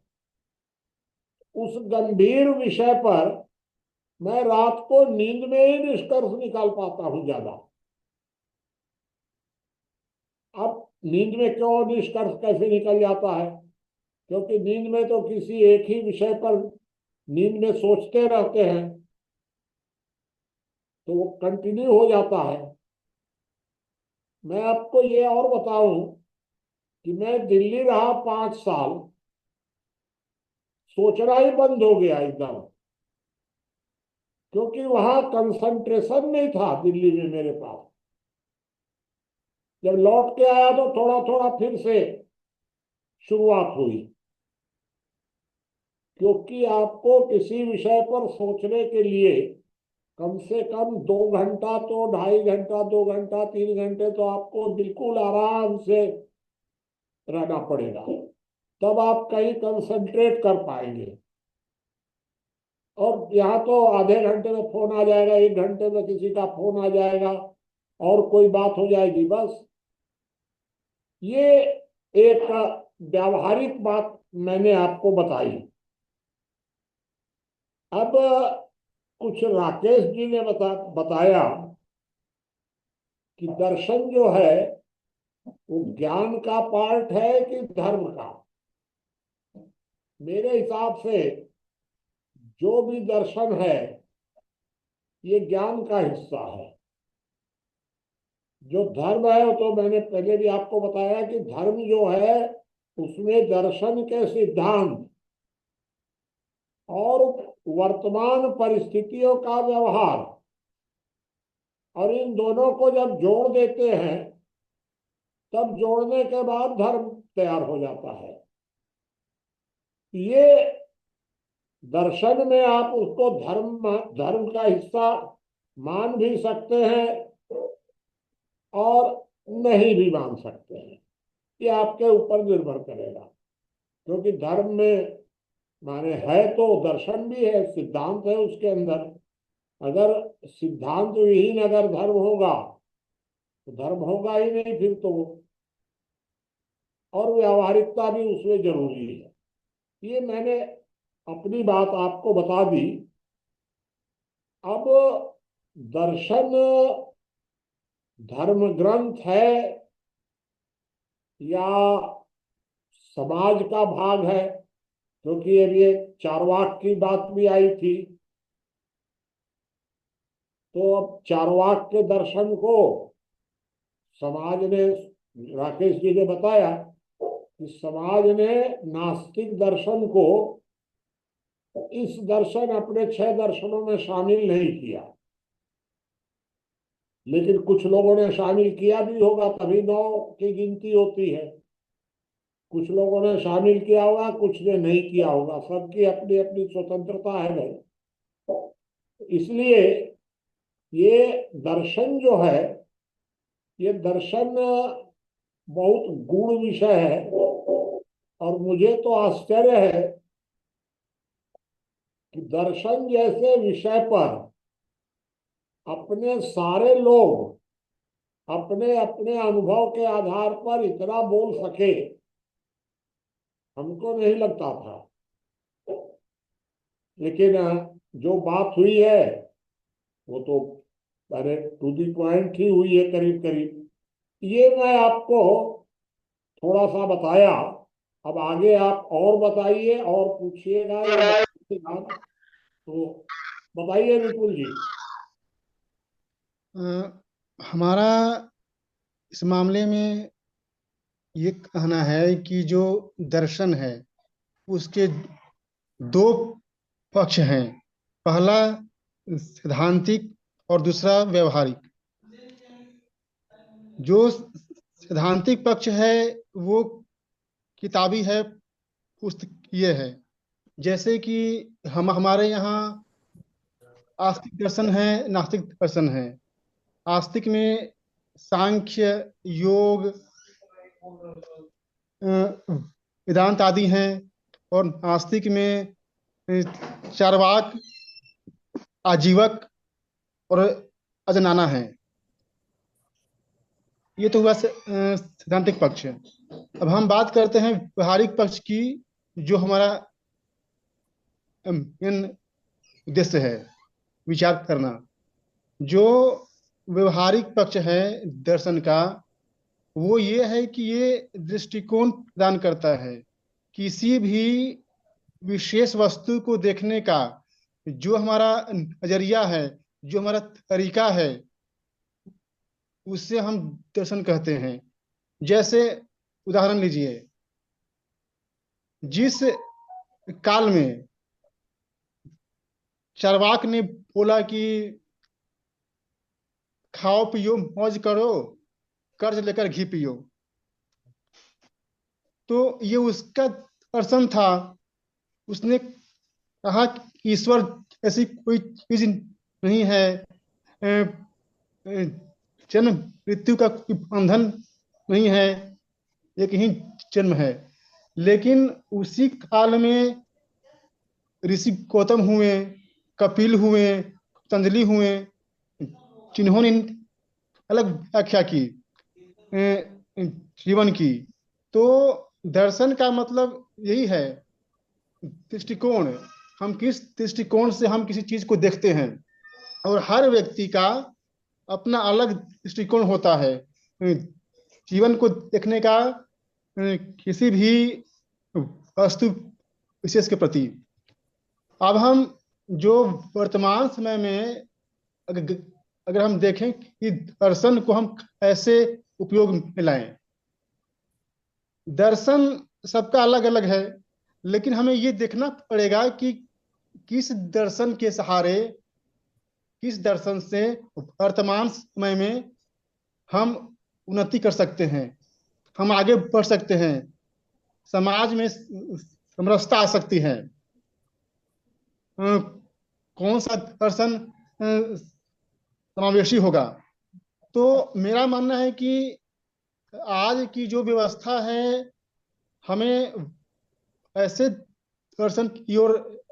Speaker 3: उस गंभीर विषय पर मैं रात को नींद में ही निष्कर्ष निकाल पाता हूं ज्यादा। अब नींद में क्यों निष्कर्ष कैसे निकल जाता है? क्योंकि नींद में तो किसी एक ही विषय पर नींद में सोचते रहते हैं, तो वो कंटिन्यू हो जाता है। मैं आपको ये और बताऊं कि मैं दिल्ली रहा 5 साल, सोचना ही बंद हो गया एकदम, क्योंकि वहां कंसंट्रेशन नहीं था दिल्ली में मेरे पास। जब लौट के आया तो थोड़ा थोड़ा फिर से शुरुआत हुई, क्योंकि आपको किसी विषय पर सोचने के लिए कम से कम 2 घंटा तो 2.5 घंटा 2 घंटा 3 घंटे तो आपको बिल्कुल आराम से रहना पड़ेगा, तब आप कहीं कंसंट्रेट कर पाएंगे। और यहाँ तो आधे घंटे में फोन आ जाएगा, 1 घंटे में किसी का फोन आ जाएगा और कोई बात हो जाएगी, बस। ये एक व्यावहारिक बात मैंने आपको बताई। अब कुछ राकेश जी ने बताया कि दर्शन जो है वो ज्ञान का पार्ट है कि धर्म का। मेरे हिसाब से जो भी दर्शन है ये ज्ञान का हिस्सा है। जो धर्म है वो तो मैंने पहले भी आपको बताया कि धर्म जो है उसमें दर्शन के सिद्धांत और वर्तमान परिस्थितियों का व्यवहार, और इन दोनों को जब जोड़ देते हैं तब जोड़ने के बाद धर्म तैयार हो जाता है। ये दर्शन में आप उसको धर्म का हिस्सा मान भी सकते हैं और नहीं भी मान सकते हैं, ये आपके ऊपर निर्भर करेगा। क्योंकि धर्म में माने है तो दर्शन भी है, सिद्धांत है उसके अंदर। अगर सिद्धांत विहीन अगर धर्म होगा तो धर्म होगा ही नहीं फिर तो। और व्यावहारिकता भी उसमें जरूरी है। ये मैंने अपनी बात आपको बता दी। अब दर्शन धर्म ग्रंथ है या समाज का भाग है, क्योंकि अब ये चारवाक की बात भी आई थी। तो अब चारवाक के दर्शन को समाज ने, राकेश जी ने बताया कि समाज ने नास्तिक दर्शन को इस दर्शन अपने 6 दर्शनों में शामिल नहीं किया, लेकिन कुछ लोगों ने शामिल किया भी होगा, तभी 9 की गिनती होती है। कुछ लोगों ने शामिल किया होगा, कुछ ने नहीं किया होगा, सबकी अपनी अपनी स्वतंत्रता है भाई। इसलिए ये दर्शन जो है, ये दर्शन बहुत गूढ़ विषय है, और मुझे तो आश्चर्य है कि दर्शन जैसे विषय पर अपने सारे लोग अपने अपने अनुभव के आधार पर इतना बोल सके, हमको नहीं लगता था। लेकिन जो बात हुई है वो तो अरे टू दी पॉइंट ही हुई है करीब करीब। ये मैं आपको थोड़ा सा बताया। अब आगे आप और बताइए और पूछिएगा या बताइएगा, तो बताइए विपुल जी।
Speaker 10: हमारा इस मामले में ये कहना है कि जो दर्शन है उसके दो पक्ष हैं। पहला सैद्धांतिक और दूसरा व्यवहारिक। जो सैद्धांतिक पक्ष है वो किताबी है, पुस्तकीय है। जैसे कि हमारे यहाँ आस्तिक दर्शन है, नास्तिक दर्शन है। आस्तिक में सांख्य, योग, वेदांत आदि हैं, और नास्तिक में चार्वाक, आजीवक और अजनाना है। ये तो हुआ सैद्धांतिक पक्ष। अब हम बात करते हैं व्यवहारिक पक्ष की, जो हमारा मेन उद्देश्य है विचार करना। जो व्यवहारिक पक्ष है दर्शन का, वो ये है कि ये दृष्टिकोण प्रदान करता है। किसी भी विशेष वस्तु को देखने का जो हमारा नजरिया है, जो हमारा तरीका है, उससे हम दर्शन कहते हैं। जैसे उदाहरण लीजिए, जिस काल में चार्वाक ने बोला कि खाओ पियो मौज करो, कर्ज लेकर घी पियो, तो ये उसका दर्शन था। उसने कहा कि ईश्वर ऐसी कोई चीज नहीं है, जन्म मृत्यु का कोई बंधन नहीं है, एक ही जन्म है। लेकिन उसी काल में ऋषि गौतम हुए, कपिल हुए, पतंजलि हुए, जिन्होंने अलग व्याख्या की जीवन की। तो दर्शन का मतलब यही है, दृष्टिकोण। हम किस दृष्टिकोण से हम किसी चीज को देखते हैं, और हर व्यक्ति का अपना अलग दृष्टिकोण होता है जीवन को देखने का, किसी भी वस्तु विशेष के प्रति। अब हम जो वर्तमान समय में अगर हम देखें कि दर्शन को हम कैसे उपयोग में लाएं। दर्शन सबका अलग अलग है, लेकिन हमें ये देखना पड़ेगा कि किस दर्शन के सहारे, किस दर्शन से वर्तमान समय में हम उन्नति कर सकते हैं, हम आगे बढ़ सकते हैं, समाज में समरसता आ सकती है। कौन सा दर्शन समावेशी होगा। तो मेरा मानना है कि आज की जो व्यवस्था है, हमें ऐसे दर्शन की ओर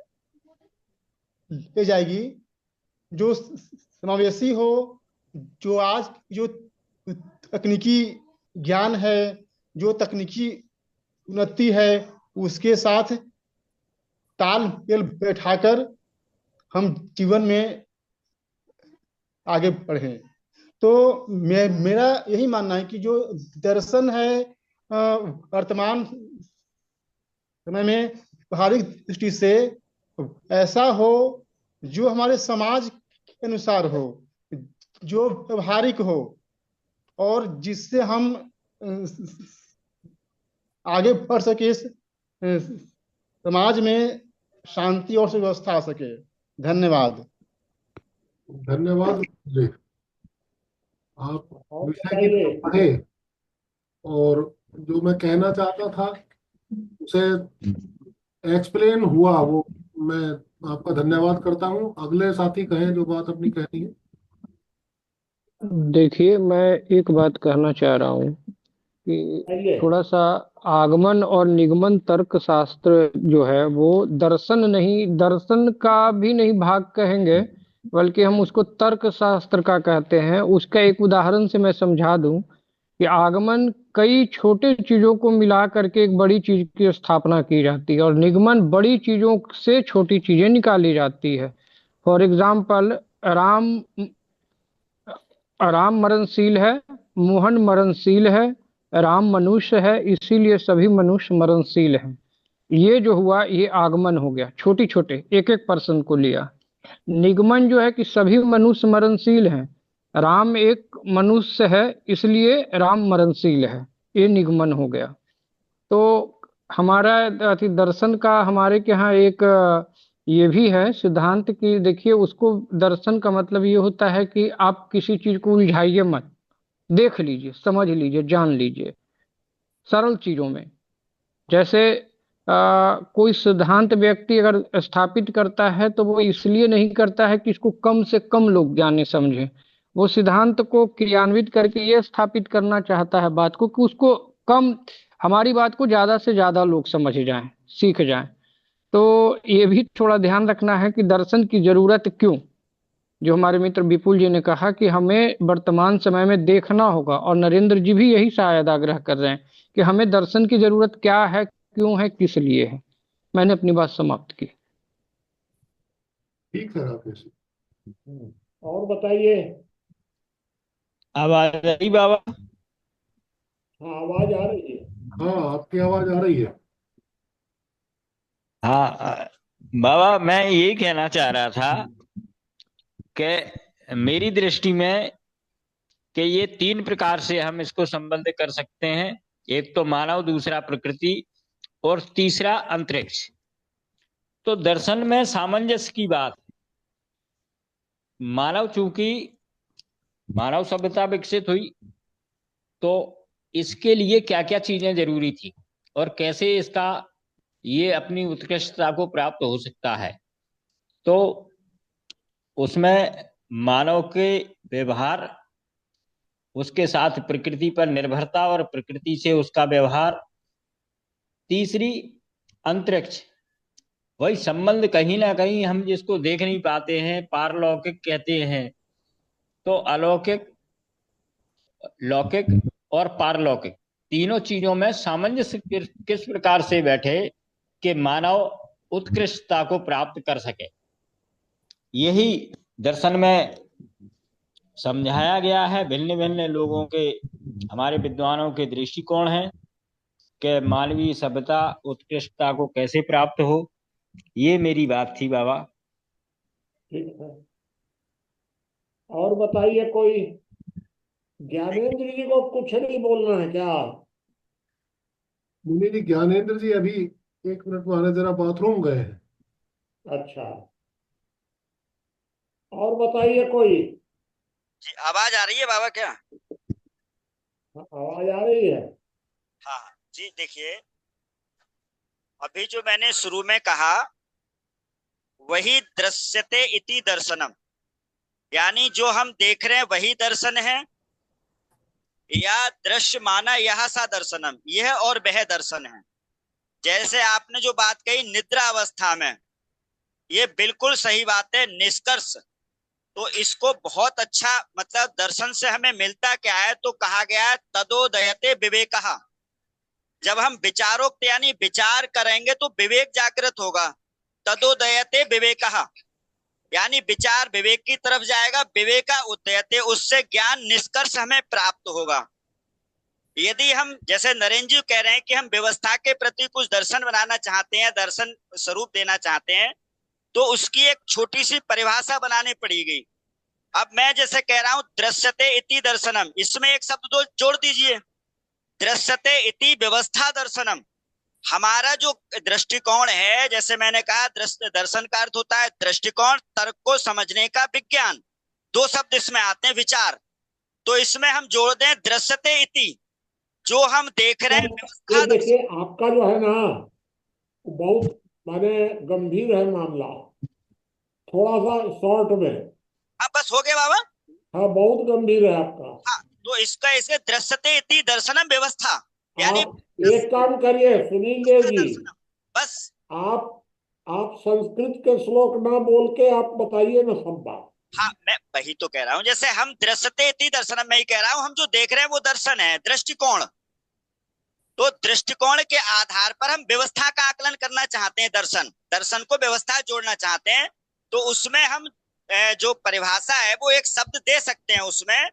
Speaker 10: ले जाएगी जो समावेशी हो, जो आज जो तकनीकी ज्ञान है, जो तकनीकी उन्नति है, उसके साथ तालमेल बैठाकर हम जीवन में आगे बढ़ें। तो मेरा यही मानना है कि जो दर्शन है वर्तमान समय में व्यवहारिक दृष्टि से ऐसा हो जो हमारे समाज के अनुसार हो, जो व्यवहारिक हो, और जिससे हम आगे बढ़ सके, समाज में शांति और सुव्यवस्था आ सके। धन्यवाद।
Speaker 1: धन्यवाद जी। आप
Speaker 3: और
Speaker 1: विषय की
Speaker 3: बताइए।
Speaker 1: तरफ बढ़े, और जो मैं कहना चाहता था उसे एक्सप्लेन हुआ, वो मैं आपका धन्यवाद करता हूँ। अगले साथी कहें जो बात अपनी कहनी है।
Speaker 5: देखिए, मैं एक बात कहना चाह रहा हूँ कि
Speaker 3: बताइए।
Speaker 5: थोड़ा सा आगमन और निगमन तर्क शास्त्र जो है वो दर्शन नहीं, दर्शन का भी नहीं भाग कहेंगे, बल्कि हम उसको तर्क शास्त्र का कहते हैं। उसका एक उदाहरण से मैं समझा दूं कि आगमन कई छोटे चीजों को मिला करके एक बड़ी चीज की स्थापना की जाती है, और निगमन बड़ी चीजों से छोटी चीजें निकाली जाती है। फॉर एग्जाम्पल, राम राम मरणशील है, मोहन मरणशील है, राम मनुष्य है, इसीलिए सभी मनुष्य मरणशील हैं। ये जो हुआ ये आगमन हो गया, छोटी छोटे एक एक पर्सन को लिया। निगमन जो है कि सभी मनुष्य मरणशील हैं, राम एक मनुष्य है, इसलिए राम मरणशील है, ये निगमन हो गया। तो हमारा दर्शन का हमारे के यहाँ एक ये भी है सिद्धांत कि देखिए, उसको दर्शन का मतलब ये होता है कि आप किसी चीज को उलझाइए मत, देख लीजिए, समझ लीजिए, जान लीजिए सरल चीजों में। जैसे कोई सिद्धांत व्यक्ति अगर स्थापित करता है तो वो इसलिए नहीं करता है कि इसको कम से कम लोग जाने समझे, वो सिद्धांत को क्रियान्वित करके ये स्थापित करना चाहता है बात को कि उसको कम, हमारी बात को ज्यादा से ज्यादा लोग समझ जाएं, सीख जाएं। तो ये भी थोड़ा ध्यान रखना है कि दर्शन की जरूरत क्यों। जो हमारे मित्र विपुल जी ने कहा कि हमें वर्तमान समय में देखना होगा, और नरेंद्र जी भी यही शायद आग्रह कर रहे हैं कि हमें दर्शन की जरूरत क्या है, क्यों है, किस लिए है। मैंने अपनी बात समाप्त की।
Speaker 1: ठीक है राकेश।
Speaker 3: और बताइए।
Speaker 8: आवाज आ रही बाबा?
Speaker 3: हाँ, आवाज आ रही है।
Speaker 1: हाँ, आपकी आवाज आ रही है।
Speaker 8: हाँ बाबा, मैं यही कहना चाह रहा था कि मेरी दृष्टि में कि ये 3 प्रकार से हम इसको संबंध कर सकते हैं। एक तो मानव, दूसरा प्रकृति, और तीसरा अंतरिक्ष। तो दर्शन में सामंजस्य की बात। मानव, चूंकि मानव सभ्यता विकसित हुई तो इसके लिए क्या क्या चीजें जरूरी थी और कैसे इसका ये अपनी उत्कृष्टता को प्राप्त हो सकता है, तो उसमें मानव के व्यवहार, उसके साथ प्रकृति पर निर्भरता और प्रकृति से उसका व्यवहार, तीसरी अंतरिक्ष, वही संबंध कहीं ना कहीं हम जिसको देख नहीं पाते हैं, पारलौकिक कहते हैं। तो अलौकिक, लौकिक और पारलौकिक, तीनों चीजों में सामंजस्य किस प्रकार से बैठे कि मानव उत्कृष्टता को प्राप्त कर सके, यही दर्शन में समझाया गया है। भिन्न भिन्न लोगों के, हमारे विद्वानों के दृष्टिकोण हैं कि मानवीय सभ्यता उत्कृष्टता को कैसे प्राप्त हो। ये मेरी बात थी बाबा।
Speaker 3: ठीक है। और बताइए, कोई ज्ञानेंद्र जी को कुछ नहीं बोलना है क्या?
Speaker 1: मुनि जी, ज्ञानेंद्र जी अभी 1 मिनट में आने, जरा बाथरूम गए हैं।
Speaker 3: अच्छा। और बताइए कोई।
Speaker 2: जी आवाज आ रही है बाबा क्या?
Speaker 3: आवाज आ रही है।
Speaker 2: हाँ जी, देखिए अभी जो मैंने शुरू में कहा वही दृश्यते इति दर्शनम, यानी जो हम देख रहे हैं वही दर्शन है, या दृश्य माना यह सा दर्शनम, यह और वह दर्शन है। जैसे आपने जो बात कही निद्रा अवस्था में, ये बिल्कुल सही बात है, निष्कर्ष। तो इसको बहुत अच्छा मतलब दर्शन से हमें मिलता क्या है, तो कहा गया है तदोदयते विवेकः। जब हम विचारोक्त यानी विचार करेंगे तो विवेक जागृत होगा। तदोदयते विवेकः यानी विचार विवेक की तरफ जाएगा, विवेका उदयते, उससे ज्ञान निष्कर्ष हमें प्राप्त होगा। यदि हम जैसे नरेंद्र जी कह रहे हैं कि हम व्यवस्था के प्रति कुछ दर्शन बनाना चाहते हैं, दर्शन स्वरूप देना चाहते हैं, तो उसकी एक छोटी सी परिभाषा बनानी पड़ेगी। अब मैं जैसे कह रहा हूं दृश्यते इति दर्शनम, इसमें एक शब्द जोड़ दीजिए, दृश्यते इति व्यवस्था दर्शनम। हमारा जो दृष्टिकोण है, जैसे मैंने कहा दर्शन का अर्थ होता है दृष्टिकोण, तर्क को समझने का विज्ञान। 2 शब्द इसमें आते हैं, विचार। तो इसमें हम जोड़ दें दृश्यते इति, जो हम देख रहे हैं व्यवस्था
Speaker 3: ये देखिए, आपका जो है ना बहुत माने गंभीर है मामला, थोड़ा सा शॉर्ट में।
Speaker 2: अब बस हो गया बाबा।
Speaker 3: हाँ, बहुत गंभीर है आपका।
Speaker 2: हाँ, तो इसका ऐसे दृश्यते इति दर्शनम व्यवस्था, यानी
Speaker 3: आप एक काम करिए सुनील जी,
Speaker 2: बस
Speaker 3: आप संस्कृत के श्लोक ना बोल के आप बताइए ना सब बात।
Speaker 2: हाँ, मैं वही तो कह रहा हूँ, जैसे हम दृश्यते इति दर्शनम, मैं ही कह रहा हूँ हम जो देख रहे हैं वो दर्शन है, दृष्टिकोण। तो दृष्टिकोण के आधार पर हम व्यवस्था का आकलन करना चाहते हैं, दर्शन को व्यवस्था जोड़ना चाहते हैं। तो उसमें हम जो परिभाषा है वो एक शब्द दे सकते हैं उसमें,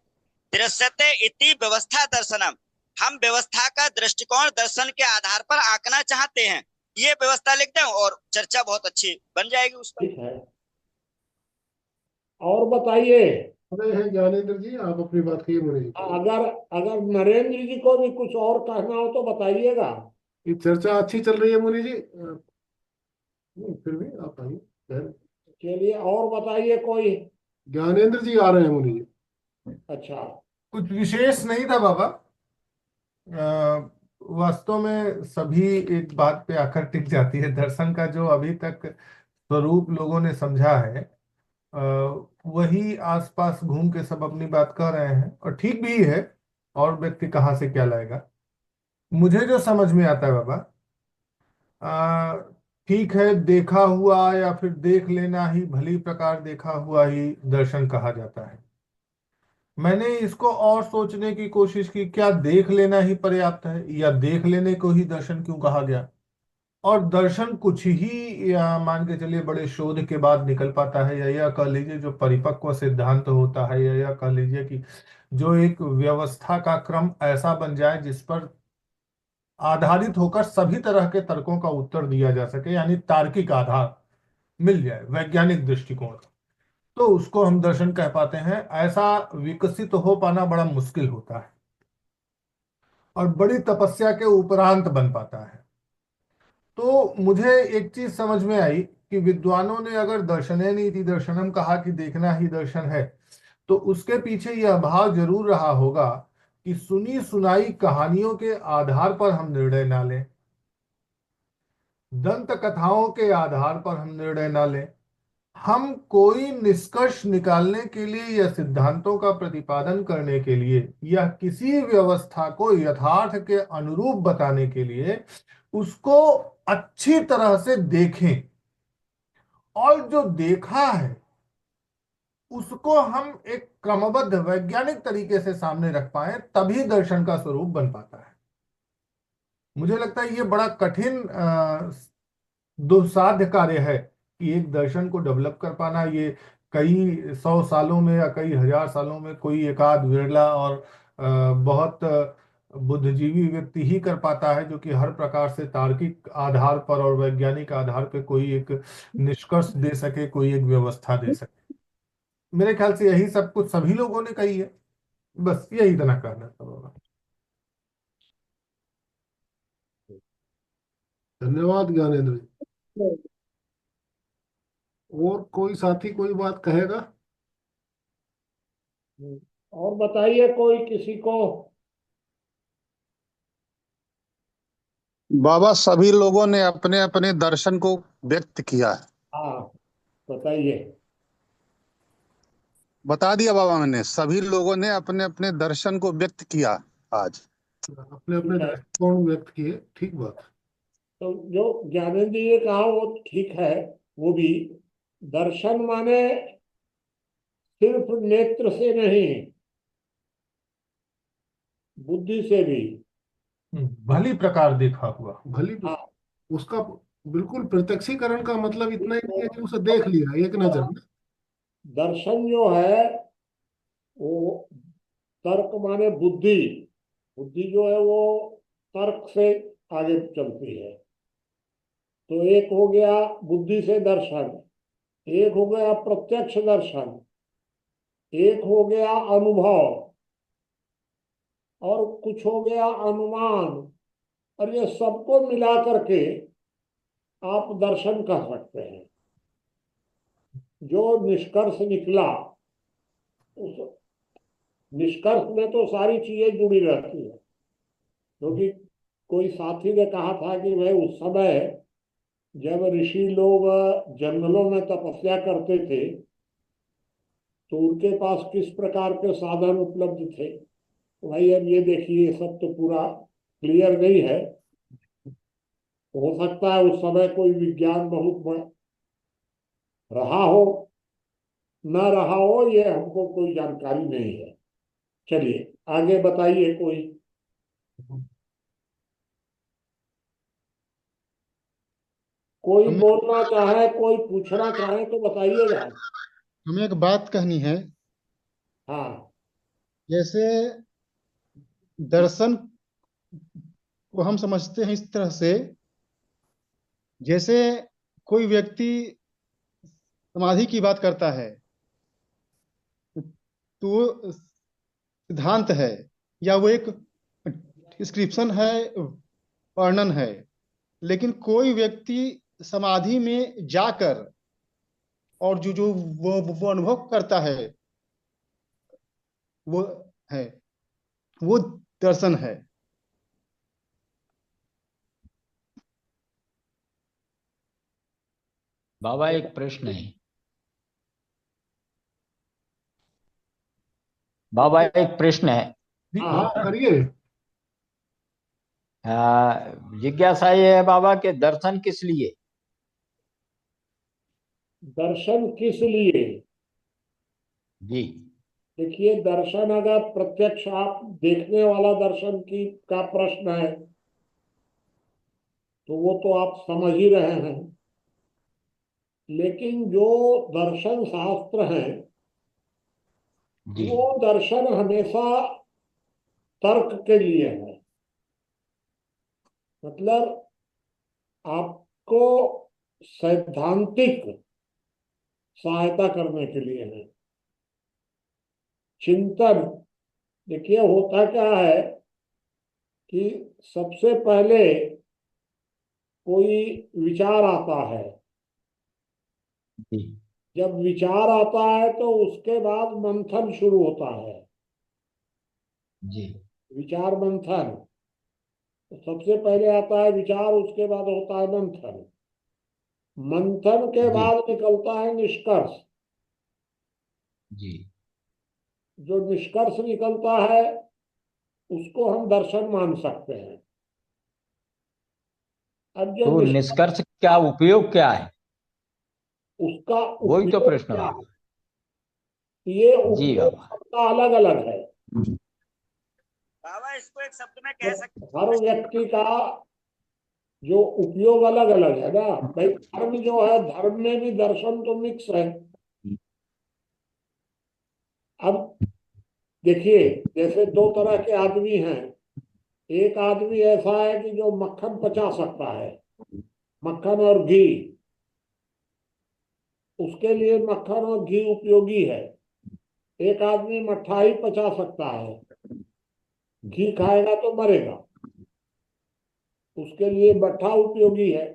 Speaker 2: दृश्यते इति व्यवस्था दर्शनम। हम व्यवस्था का दृष्टिकोण दर्शन के आधार पर आंकना चाहते हैं, ये व्यवस्था लिख दें और चर्चा बहुत अच्छी बन जाएगी उस पर।
Speaker 3: ठीक है। और बताइए।
Speaker 1: अरे है ज्ञानेंद्र जी, आप अपनी बात कहिए मुनि जी।
Speaker 3: अगर अगर नरेंद्र जी को भी कुछ और कहना हो तो बताइएगा।
Speaker 1: ये चर्चा अच्छी चल रही है मुनि जी, नहीं, फिर भी आप आइए।
Speaker 3: चलिए और बताइए कोई।
Speaker 1: ज्ञानेंद्र जी आ रहे हैं मुनि जी।
Speaker 3: अच्छा।
Speaker 11: कुछ विशेष नहीं था बाबा। वास्तव में सभी एक बात पे आकर टिक जाती है, दर्शन का जो अभी तक स्वरूप लोगों ने समझा है, अ, वही आसपास घूम के सब अपनी बात कर रहे हैं, और ठीक भी है। और व्यक्ति कहाँ से क्या लाएगा। मुझे जो समझ में आता है बाबा, आ, ठीक है, देखा हुआ या फिर देख लेना ही भली प्रकार देखा हुआ ही दर्शन कहा जाता है। मैंने इसको और सोचने की कोशिश की, क्या देख लेना ही पर्याप्त है, या देख लेने को ही दर्शन क्यों कहा गया। और दर्शन कुछ ही, या मान के चलिए बड़े शोध के बाद निकल पाता है, या यह कह लीजिए जो परिपक्व सिद्धांत होता है, या यह कह लीजिए कि जो एक व्यवस्था का क्रम ऐसा बन जाए जिस पर आधारित होकर सभी तरह के तर्कों का उत्तर दिया जा सके, यानी तार्किक आधार मिल जाए वैज्ञानिक दृष्टिकोण। तो उसको हम दर्शन कह पाते हैं। ऐसा विकसित हो पाना बड़ा मुश्किल होता है, और बड़ी तपस्या के उपरांत बन पाता है। तो मुझे एक चीज समझ में आई कि विद्वानों ने अगर दर्शने नीति दर्शनम कहा कि देखना ही दर्शन है, तो उसके पीछे यह भाव जरूर रहा होगा कि सुनी सुनाई कहानियों के आधार पर हम निर्णय ना लें, दंत कथाओं के आधार पर हम निर्णय ना लें। हम कोई निष्कर्ष निकालने के लिए या सिद्धांतों का प्रतिपादन करने के लिए या किसी व्यवस्था को यथार्थ के अनुरूप बताने के लिए उसको अच्छी तरह से देखें, और जो देखा है उसको हम एक क्रमबद्ध वैज्ञानिक तरीके से सामने रख पाए, तभी दर्शन का स्वरूप बन पाता है। मुझे लगता है ये बड़ा कठिन दुस्साध्य कार्य है कि एक दर्शन को डेवलप कर पाना। ये कई 100 सालों में या कई 1000 सालों में कोई एकाध विरला और बहुत बुद्धिजीवी व्यक्ति ही कर पाता है, जो कि हर प्रकार से तार्किक आधार पर और वैज्ञानिक आधार पर कोई एक निष्कर्ष दे सके, कोई एक व्यवस्था दे सके। मेरे ख्याल से यही सब कुछ सभी लोगों ने कही है। बस यही इतना कहना था बाबा।
Speaker 1: धन्यवाद ज्ञानेंद्र जी। और कोई साथी कोई बात कहेगा?
Speaker 3: और बताइए कोई किसी को।
Speaker 7: बाबा सभी लोगों ने अपने अपने दर्शन को व्यक्त किया है।
Speaker 3: हाँ बताइए।
Speaker 7: बता दिया बाबा, मैंने सभी लोगों ने अपने अपने दर्शन को व्यक्त किया आज।
Speaker 1: अपने अपने
Speaker 3: ठीक है।
Speaker 1: दृष्टिकोण व्यक्त किए, ठीक बात।
Speaker 3: तो जो ज्ञानेंद्र जी ने कहा वो ठीक है। वो भी दर्शन माने सिर्फ नेत्र से नहीं, बुद्धि से भी।
Speaker 11: भली प्रकार देखा हुआ।
Speaker 1: भली
Speaker 3: हाँ।
Speaker 1: उसका बिल्कुल प्रत्यक्षीकरण का मतलब इतना ही नहीं है कि उसे देख लिया एक नजर में।
Speaker 3: दर्शन जो है वो तर्क माने बुद्धि। बुद्धि जो है वो तर्क से आगे चलती है। तो एक हो गया बुद्धि से दर्शन, एक हो गया प्रत्यक्ष दर्शन, एक हो गया अनुभव, और कुछ हो गया अनुमान। और ये सबको मिला करके आप दर्शन कह सकते हैं। जो निष्कर्ष निकला, उस निष्कर्ष में तो सारी चीजें जुड़ी रहती है। क्योंकि कोई साथी ने कहा था कि भाई उस समय जब ऋषि लोग जंगलों में तपस्या करते थे तो उनके पास किस प्रकार के साधन उपलब्ध थे। तो भाई अब ये देखिए, ये सब तो पूरा क्लियर नहीं है। हो सकता है उस समय कोई विज्ञान बहुत बड़ा रहा हो, न रहा हो, ये हमको कोई जानकारी नहीं है। चलिए आगे बताइए कोई। कोई
Speaker 10: हमें
Speaker 3: बोलना चाहे, कोई पूछना चाहे तो बताइएगा।
Speaker 10: हमें एक बात कहनी है।
Speaker 3: हाँ।
Speaker 10: जैसे दर्शन को हम समझते हैं इस तरह से, जैसे कोई व्यक्ति समाधि की बात करता है तो वो सिद्धांत है या वो एक डिस्क्रिप्शन है, वर्णन है। लेकिन कोई व्यक्ति समाधि में जाकर और जो जो वो अनुभव करता है वो है, वो दर्शन है।
Speaker 8: बाबा एक प्रश्न है। बाबा एक प्रश्न है।
Speaker 1: हाँ हाँ करिए।
Speaker 8: जिज्ञासा ये है बाबा के दर्शन किस लिए?
Speaker 3: दर्शन किस लिए?
Speaker 8: जी
Speaker 3: देखिए, दर्शन अगर प्रत्यक्ष आप देखने वाला दर्शन की का प्रश्न है तो वो तो आप समझ ही रहे हैं। लेकिन जो दर्शन शास्त्र हैं
Speaker 8: जी
Speaker 3: वो दर्शन हमेशा तर्क के लिए है। मतलब आपको सैद्धांतिक सहायता करने के लिए है, चिंतन। देखिए, होता क्या है कि सबसे पहले कोई विचार आता है।
Speaker 8: जी
Speaker 3: जब विचार आता है तो उसके बाद मंथन शुरू होता है।
Speaker 8: जी
Speaker 3: विचार मंथन, तो सबसे पहले आता है विचार, उसके बाद होता है मंथन। मंथन के
Speaker 8: जी
Speaker 3: बाद निकलता है निष्कर्ष।
Speaker 8: जी
Speaker 3: जो निष्कर्ष निकलता है उसको हम दर्शन मान सकते हैं। अब जो
Speaker 8: तो
Speaker 3: निष्कर्ष,
Speaker 8: निष्कर्ष क्या उपयोग क्या है?
Speaker 3: उसका
Speaker 8: वही तो
Speaker 3: उपयोग
Speaker 8: प्रश्न
Speaker 3: क्या
Speaker 8: है।
Speaker 3: है, ये
Speaker 8: जी
Speaker 3: उपयोग
Speaker 8: बाबा।
Speaker 3: सबका अलग अलग है।
Speaker 2: बाबा इसको एक शब्द में
Speaker 3: तो
Speaker 2: कह सकते
Speaker 3: हर व्यक्ति का जो उपयोग अलग अलग है ना भाई। धर्म जो है, धर्म में भी दर्शन तो मिक्स है। अब देखिए, जैसे दो तरह के आदमी हैं। एक आदमी ऐसा है कि जो मक्खन पचा सकता है, मक्खन और घी, उसके लिए मक्खन और घी उपयोगी है। एक आदमी मट्ठाई पचा सकता है, घी खाएगा तो मरेगा, उसके लिए मट्ठा उपयोगी है।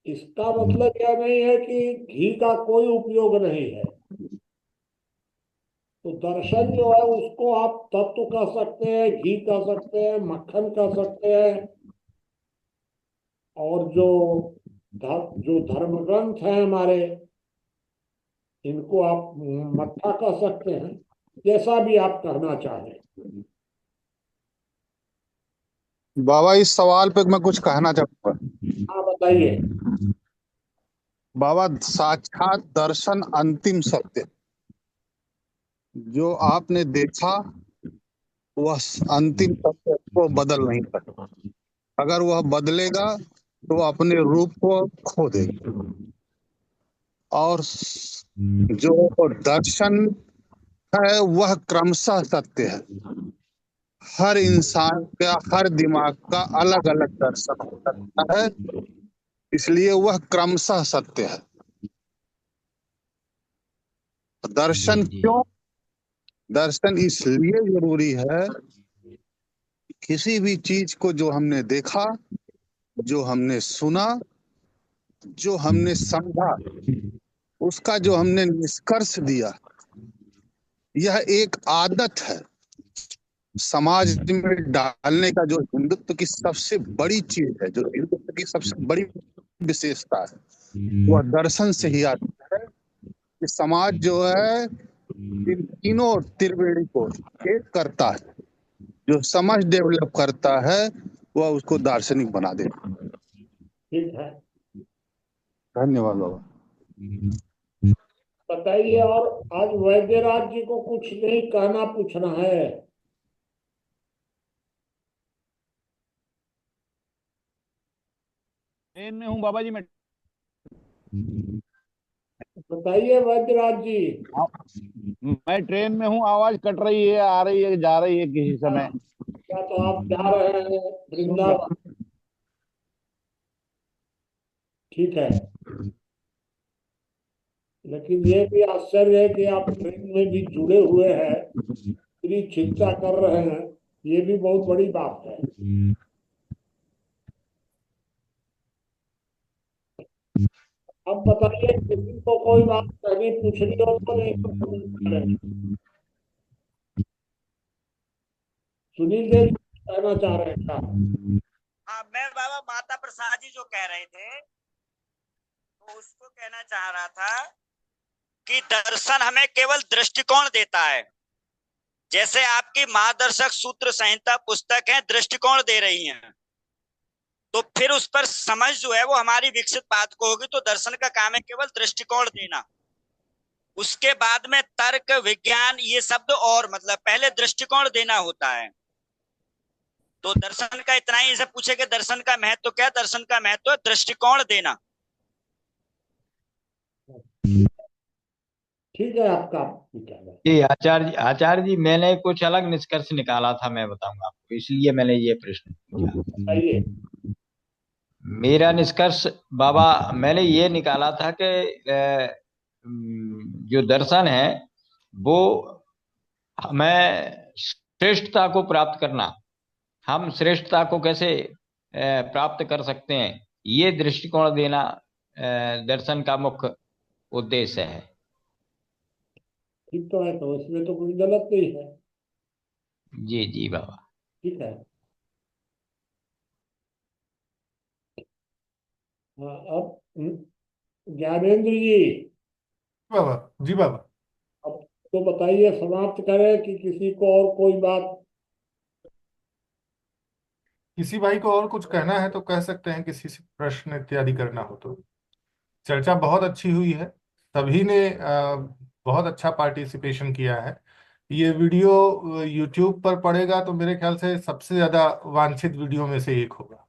Speaker 3: इसका मतलब यह नहीं है कि घी का कोई उपयोग नहीं है। तो दर्शन जो है उसको आप तत्व कह सकते हैं, घी कह सकते हैं, मक्खन कह सकते हैं, और जो धर्म ग्रंथ हैं हमारे, इनको आप मट्ठा कह सकते हैं। जैसा भी आप कहना चाहें।
Speaker 7: बाबा इस सवाल पे मैं कुछ कहना चाहूंगा।
Speaker 3: हाँ, बताइए।
Speaker 7: बाबा साक्षात दर्शन अंतिम सत्य, जो आपने देखा वह अंतिम सत्य को बदल नहीं सकता। अगर वह बदलेगा तो अपने रूप को खो देगा। और जो दर्शन है वह क्रमशः सत्य है। हर इंसान का, हर दिमाग का अलग अलग दर्शन हो सकता है, इसलिए वह क्रमशः सत्य है।
Speaker 8: जी
Speaker 7: दर्शन
Speaker 8: जी
Speaker 7: क्यों? दर्शन इसलिए जरूरी है, किसी भी चीज को जो हमने देखा, जो हमने सुना, जो हमने समझा, उसका जो हमने निष्कर्ष दिया, यह एक आदत है समाज में डालने का। जो हिंदुत्व की सबसे बड़ी चीज है, जो हिंदुत्व की सबसे बड़ी विशेषता है, वह दर्शन से ही आती है। कि समाज जो है इन तीनों त्रिवेणी को एक करता है। जो समझ डेवलप करता है वह उसको दार्शनिक बना देता है।
Speaker 3: ठीक है,
Speaker 7: धन्यवाद बाबा।
Speaker 3: बताइए। और आज वैद्यराज जी को कुछ नहीं कहना, पूछना है?
Speaker 12: ट्रेन में हूँ बाबा जी मैं।
Speaker 3: बताइए वैद्यराज जी।
Speaker 12: मैं ट्रेन में हूँ, आवाज कट रही है, आ रही है, जा रही है किसी समय।
Speaker 3: क्या तो आप जा रहे हैं
Speaker 12: सुन रहा
Speaker 3: वृंदावन?
Speaker 12: हूँ। 。
Speaker 3: ठीक है। 。 。
Speaker 12: ठीक है। 。
Speaker 3: ठीक है। 。 ठीक है। 。 ठीक है। 。 ठीक है। 。 ठीक है। 。 ठीक है। 。 ठीक है। 。 ठीक है। 。 ठीक है। 。 ठीक है। 。 ठीक है। 。 ठीक है। 。 ठीक है। 。 ठीक है। 。 ठीक है। 。 ठीक है।
Speaker 12: ठीक है।
Speaker 3: लेकिन ये भी आश्चर्य है कि आप ट्रेन में भी जुड़े हुए हैं, पूरी चिंता कर रहे हैं, ये भी बहुत बड़ी बात है। अब बताइए, किसी को कोई बात कहनी पूछनी हो तो नहीं तो सुनील करें। सुनील देव कहना चाह रहे हैं क्या?
Speaker 2: हाँ, मैं बाबा माता प्रसाद जी जो कह रहे थे तो उसको कहना चाह रहा था कि दर्शन हमें केवल दृष्टिकोण देता है। जैसे आपकी मार्गदर्शक सूत्र संहिता पुस्तक है, दृष्टिकोण दे रही है, तो फिर उस पर समझ जो है वो हमारी विकसित बात को होगी। तो दर्शन का काम है केवल दृष्टिकोण देना, उसके बाद में तर्क विज्ञान ये शब्द और मतलब पहले दृष्टिकोण देना होता है। तो दर्शन का इतना ही, इसे पूछे कि दर्शन का महत्व क्या? दर्शन का महत्व है दृष्टिकोण देना।
Speaker 3: ठीक है, आपका विचार है।
Speaker 8: ये आचार्य जी मैंने कुछ अलग निष्कर्ष निकाला था, मैं बताऊंगा आपको, इसलिए मैंने ये प्रश्न पूछा।
Speaker 3: बताइए।
Speaker 8: मेरा निष्कर्ष बाबा मैंने ये निकाला था कि जो दर्शन है वो हमें श्रेष्ठता को प्राप्त करना, हम श्रेष्ठता को कैसे प्राप्त कर सकते हैं, ये दृष्टिकोण देना दर्शन का मुख्य उद्देश्य है।
Speaker 3: ठीक तो है, तो इसमें तो कोई गलत नहीं है।
Speaker 8: जी जी बाबा।
Speaker 3: ठीक है। हाँ, अब ज्ञानेंद्र जी,
Speaker 11: बाबा जी बाबा।
Speaker 3: अब तो बताइए, समाप्त करें कि किसी को और कोई बात?
Speaker 11: किसी भाई को और कुछ कहना है तो कह सकते हैं, किसी से प्रश्न इत्यादि करना हो तो। चर्चा बहुत अच्छी हुई है, सभी ने बहुत अच्छा पार्टिसिपेशन किया है। ये वीडियो यूट्यूब पर पड़ेगा तो मेरे ख्याल से सबसे ज्यादा वांछित वीडियो में से एक होगा।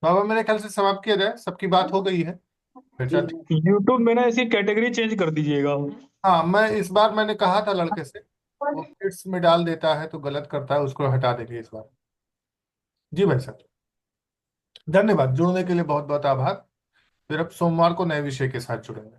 Speaker 11: बाबा मेरे ख्याल से समाप्त किया जाए, सबकी बात हो गई है। चर्चा ठीक।
Speaker 4: यूट्यूब में ना इसकी कैटेगरी चेंज कर दीजिएगा।
Speaker 11: हाँ, मैं इस बार मैंने कहा था लड़के से, वो किड्स में डाल देता है तो गलत करता है, उसको हटा देंगे इस बार। जी भाई साहब, धन्यवाद, जुड़ने के लिए बहुत बहुत आभार। फिर अब सोमवार को नए विषय के साथ जुड़ेंगे।